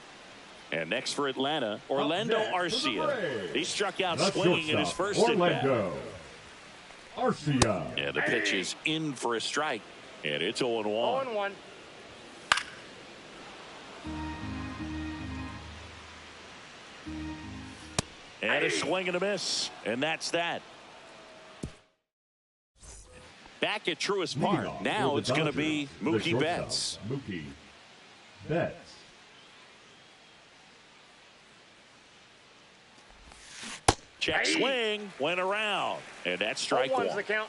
And next for Atlanta, Orlando Arcia. He struck out That's swinging in his first Orlando Arcia. And the pitch is in for a strike. And it's 0-1. 0-1. And a swing and a miss. And that's that. Back at Truist Park. Now it's going to be Mookie Betts. Mookie Betts. Check swing. Went around. And that's strike one. The count.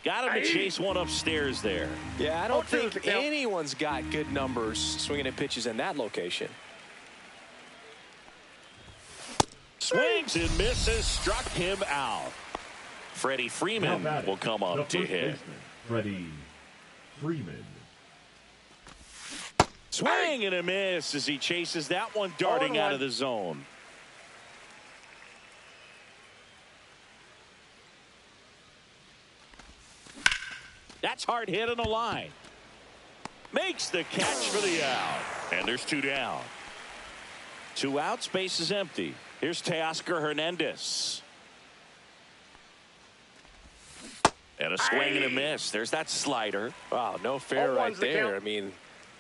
Got him to chase one upstairs there. Yeah, I don't think anyone's got good numbers swinging at pitches in that location. Swings and misses, struck him out. Freddie Freeman will come up to hit. Freddie Freeman. Swing and a miss as he chases that one darting out of the zone. That's hard hit on the line. Makes the catch for the out. And there's two down. 2 outs, base is empty. Here's Teoscar Hernandez. And a swing and a miss. There's that slider. Wow, no fair right there. I mean,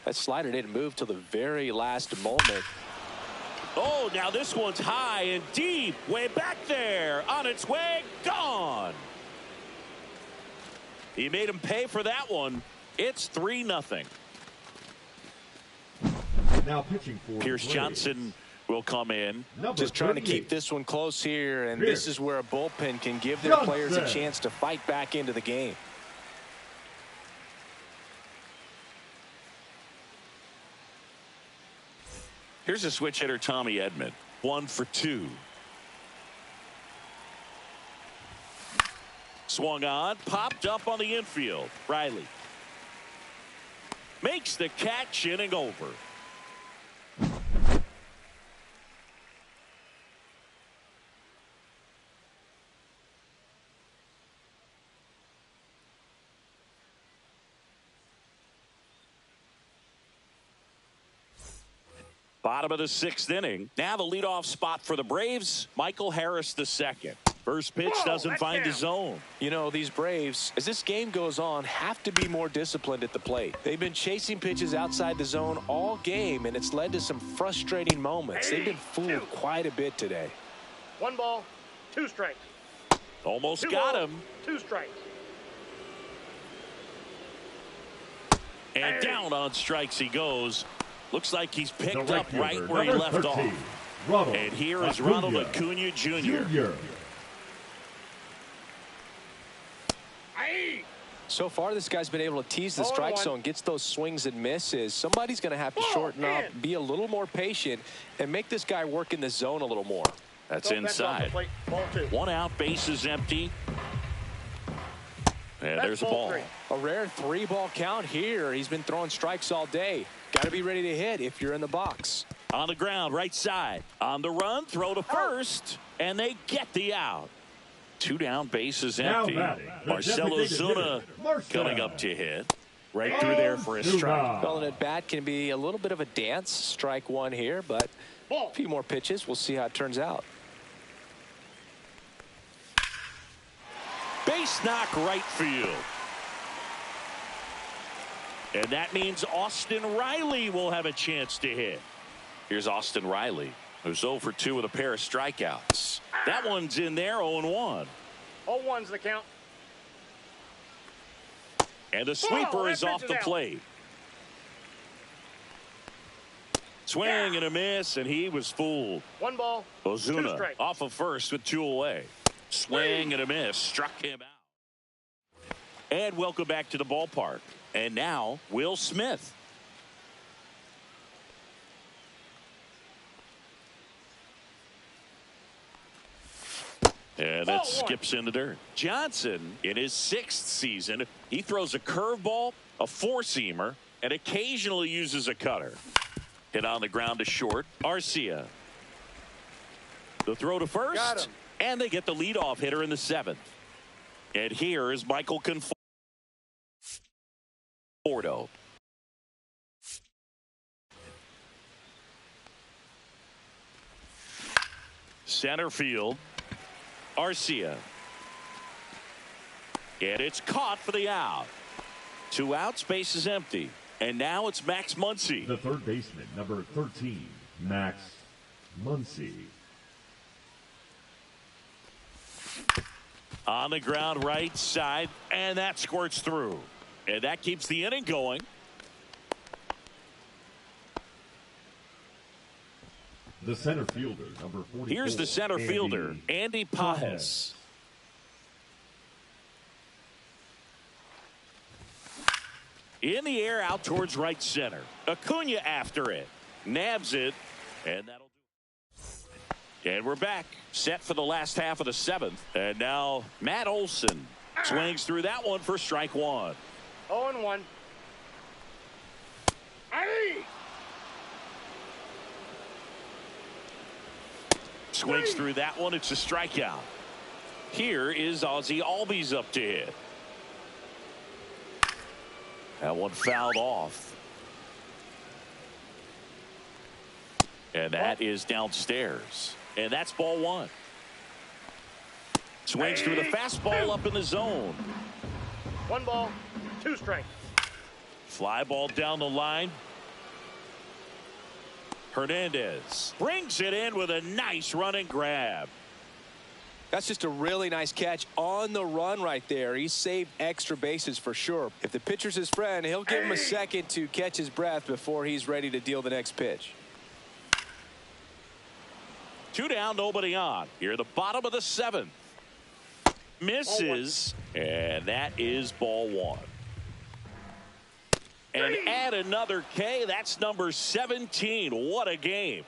that slider didn't move till the very last moment. Oh, now this one's high and deep. Way back there. On its way. Gone. He made him pay for that one. It's 3-0. Now pitching for Pierce Johnson will come in. Just trying to keep this one close here, and this is where a bullpen can give their players a chance to fight back into the game. Here's a switch hitter, Tommy Edman. 1 for 2. Swung on, popped up on the infield. Riley makes the catch, inning over. Bottom of the 6th inning. Now the leadoff spot for the Braves, Michael Harris II. First pitch doesn't find the zone. You know, these Braves, as this game goes on, have to be more disciplined at the plate. They've been chasing pitches outside the zone all game, and it's led to some frustrating moments. They've been fooled quite a bit today. 1 ball, 2 strikes. Almost got him. 2 strikes. And down on strikes he goes. Looks like he's picked up right where he left off. And here is Ronald Acuna Jr. So far, this guy's been able to tease the strike zone, gets those swings and misses. Somebody's going to have to shorten up, be a little more patient, and make this guy work in the zone a little more. That's inside. 1 out, base is empty. And there's a ball. A rare 3-ball count here. He's been throwing strikes all day. Got to be ready to hit if you're in the box. On the ground, right side. On the run, throw to first, and they get the out. 2 down, base is empty. Marcell Ozuna coming up to hit. Right through there for a strike. Well, an at-bat can be a little bit of a dance. Strike 1 here, but a few more pitches. We'll see how it turns out. Base knock right field. And that means Austin Riley will have a chance to hit. Here's Austin Riley, who's 0 for 2 with a pair of strikeouts. That one's in there, 0-1. 0-1's the count. And the sweeper is off the plate. Swing and a miss, and he was fooled. 1 ball, 2 Ozuna strikes. off of first with 2 away. Swing and a miss, struck him out. And welcome back to the ballpark. And now, Will Smith. And it skips in the dirt. Johnson, in his 6th season, he throws a curveball, a 4-seamer, and occasionally uses a cutter. Hit on the ground to short. Arcia. The throw to first, and they get the leadoff hitter in the 7th. And here is Michael Conforto. Center field. Arcia. And it's caught for the out. 2 outs, base is empty. And now it's Max Muncy. The third baseman, number 13, Max Muncy. On the ground, right side, and that squirts through. And that keeps the inning going. The center fielder, number 44. Here's the center fielder, Andy Pajes. In the air, out towards right center. Acuna after it. Nabs it, and that'll do it. And we're back. Set for the last half of the 7th. And now Matt Olsen swings through that one for strike 1. 0-1. Aye. Swings through that one. It's a strikeout. Here is Ozzie Albies up to hit. That one fouled off. And that is downstairs. And that's ball 1. Swings through the fastball up in the zone. 1 ball, 2 strikes. Fly ball down the line. Hernandez brings it in with a nice running grab. That's just a really nice catch on the run right there. He saved extra bases for sure. If the pitcher's his friend, he'll give him a second to catch his breath before he's ready to deal the next pitch. 2 down, nobody on. Here, the bottom of the 7th. Misses, and that is ball 1. And add another K. That's number 17. What a game.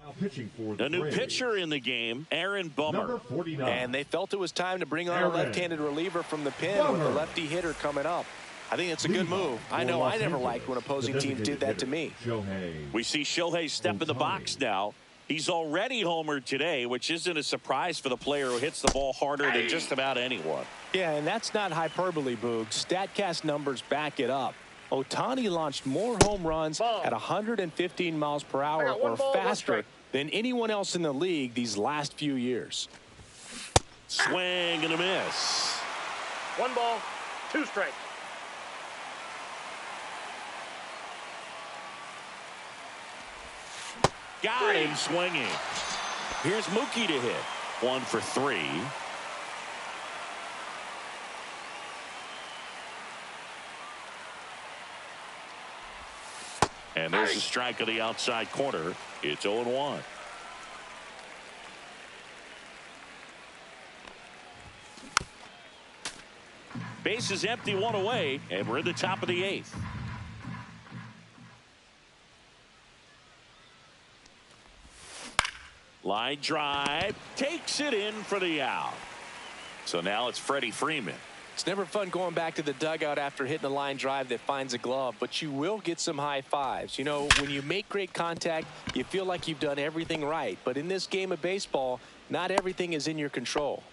Now pitching for the new Braves, pitcher in the game, Aaron Bummer. number 49. And they felt it was time to bring on a left-handed reliever from the pen with the lefty hitter coming up. I think it's a good move. I know I never liked when opposing teams did that to me. We see Shohei step in the box now. He's already homered today, which isn't a surprise for the player who hits the ball harder than just about anyone. Yeah, and that's not hyperbole, Boog. StatCast numbers back it up. Ohtani launched more home runs at 115 miles per hour or faster than anyone else in the league these last few years. Swing and a miss. 1 ball, 2 strikes. Got him swinging. Here's Mookie to hit. 1 for 3. And there's a strike of the outside corner. It's 0-1. Base is empty, 1 away, and we're in the top of the 8th. Line drive, takes it in for the out. So now it's Freddie Freeman. It's never fun going back to the dugout after hitting a line drive that finds a glove, but you will get some high fives. You know, when you make great contact, you feel like you've done everything right. But in this game of baseball, not everything is in your control.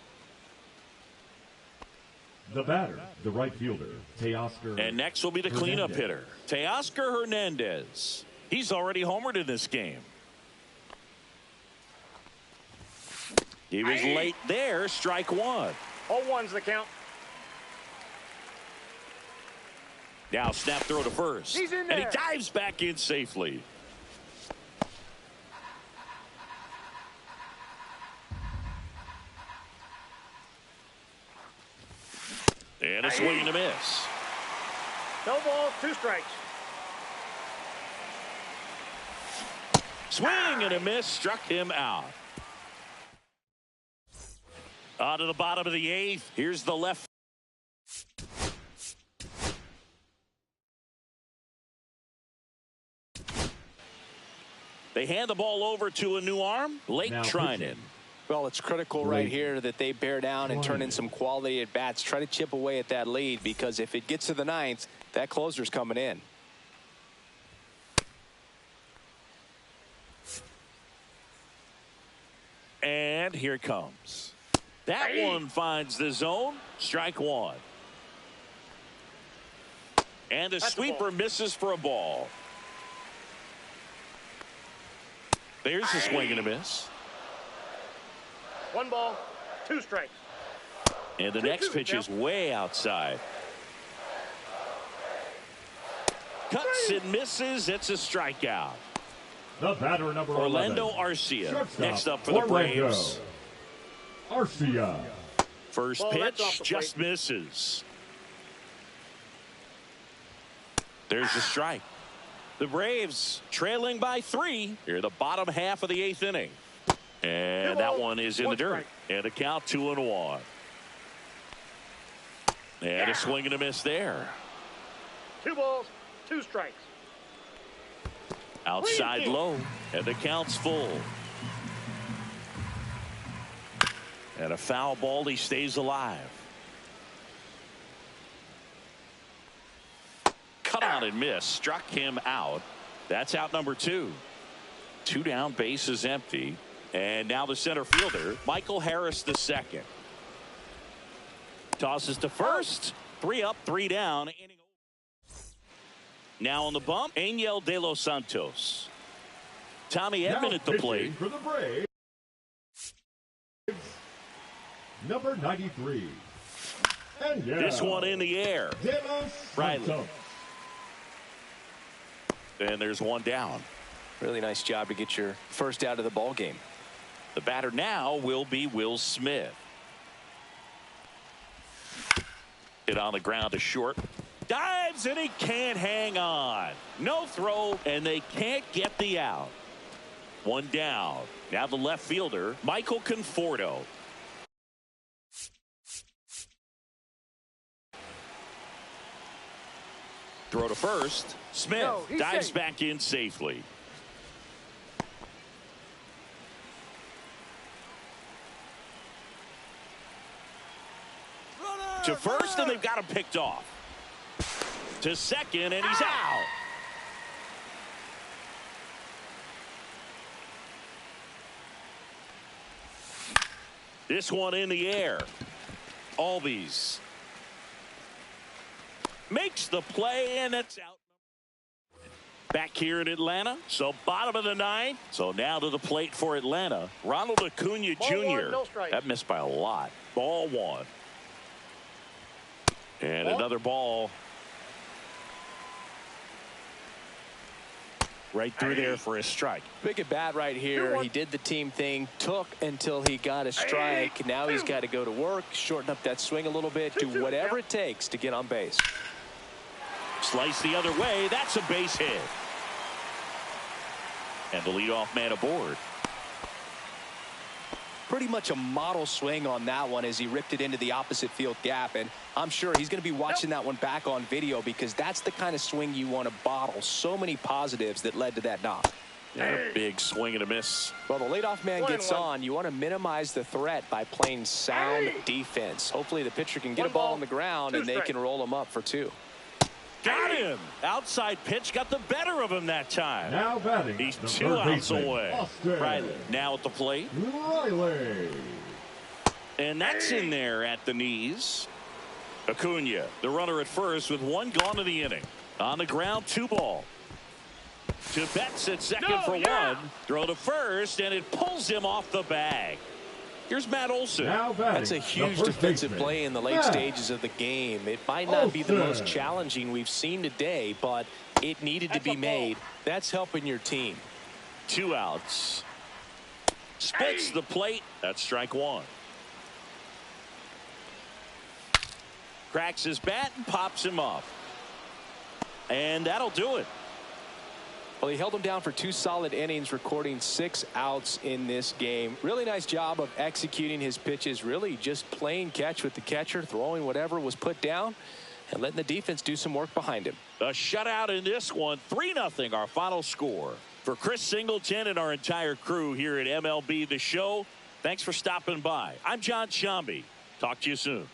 The batter, the right fielder, Teoscar. And next will be the cleanup hitter, Teoscar Hernandez. He's already homered in this game. He was late there, strike 1. 0-1's the count. Now snap throw to first. He's in there. And he dives back in safely. And a swing and a miss. No ball, 2 strikes. Swing and a miss, struck him out. On to the bottom of the 8th. Here's the left. They hand the ball over to a new arm, Blake Treinen. Well, it's critical right here that they bear down and turn in some quality at bats. Try to chip away at that lead, because if it gets to the 9th, that closer's coming in. And here it comes. That one finds the zone. Strike 1. And the sweeper misses for a ball. There's a swing and a miss. 1 ball, 2 strikes. And the next pitch is way outside. Cuts and misses. It's a strikeout. The batter, number Orlando 11. Arcia next up for the Braves. Arcia. First pitch just misses. There's a strike. The Braves trailing by 3 here in the bottom half of the 8th inning. And that one is in the dirt. And a count 2-1. And a swing and a miss there. 2 balls, 2 strikes. Outside low, and the count's full. And a foul ball, he stays alive. Cut out and missed, struck him out. That's out number 2. 2 down, base is empty. And now the center fielder, Michael Harris II. Tosses to first, 3 up, 3 down. Now on the bump, Angel De Los Santos. Tommy Edman at the plate. For the Braves, number 93. This one in the air. Riley. And there's 1 down. Really nice job to get your first out of the ball game. The batter now will be Will Smith. Hit on the ground to short. Dives and he can't hang on. No throw and they can't get the out. 1 down. Now the left fielder, Michael Conforto. Throw to first. Smith dives back in safely. To first, and they've got him picked off. To second, and he's out. This one in the air. Albies makes the play, and it's out. Back here in Atlanta, so bottom of the 9th. So now to the plate for Atlanta, Ronald Acuna Jr. That missed by a lot. Ball 1. And another ball right through there for a strike. Big at bat right here. He did the team thing, took until he got a strike. Now he's got to go to work, shorten up that swing a little bit, do whatever it takes to get on base. Slice the other way. That's a base hit. And the leadoff man aboard. Pretty much a model swing on that one as he ripped it into the opposite field gap, and I'm sure he's going to be watching that one back on video because that's the kind of swing you want to bottle. So many positives that led to that knock. And a big swing and a miss. Well, the leadoff man gets on. You want to minimize the threat by playing sound defense. Hopefully the pitcher can get a ball on the ground and they can roll him up for 2. Got him. Outside pitch got the better of him that time. Now batting. He's 2 outs away. Riley now at the plate. Riley. And that's in there at the knees. Acuna, the runner at first with 1 gone in the inning. On the ground, 2 ball. To Betts at second for 1. Throw to first, and it pulls him off the bag. Here's Matt Olsen. That's a huge defensive play in the late stages of the game. It might not be the most challenging we've seen today, but it needed to be made. That's helping your team. 2 outs. Spits the plate. That's strike 1. Cracks his bat and pops him up. And that'll do it. Well, he held him down for 2 solid innings, recording 6 outs in this game. Really nice job of executing his pitches, really just playing catch with the catcher, throwing whatever was put down, and letting the defense do some work behind him. A shutout in this one, 3-0 our final score. For Chris Singleton and our entire crew here at MLB The Show, thanks for stopping by. I'm John Shambi. Talk to you soon.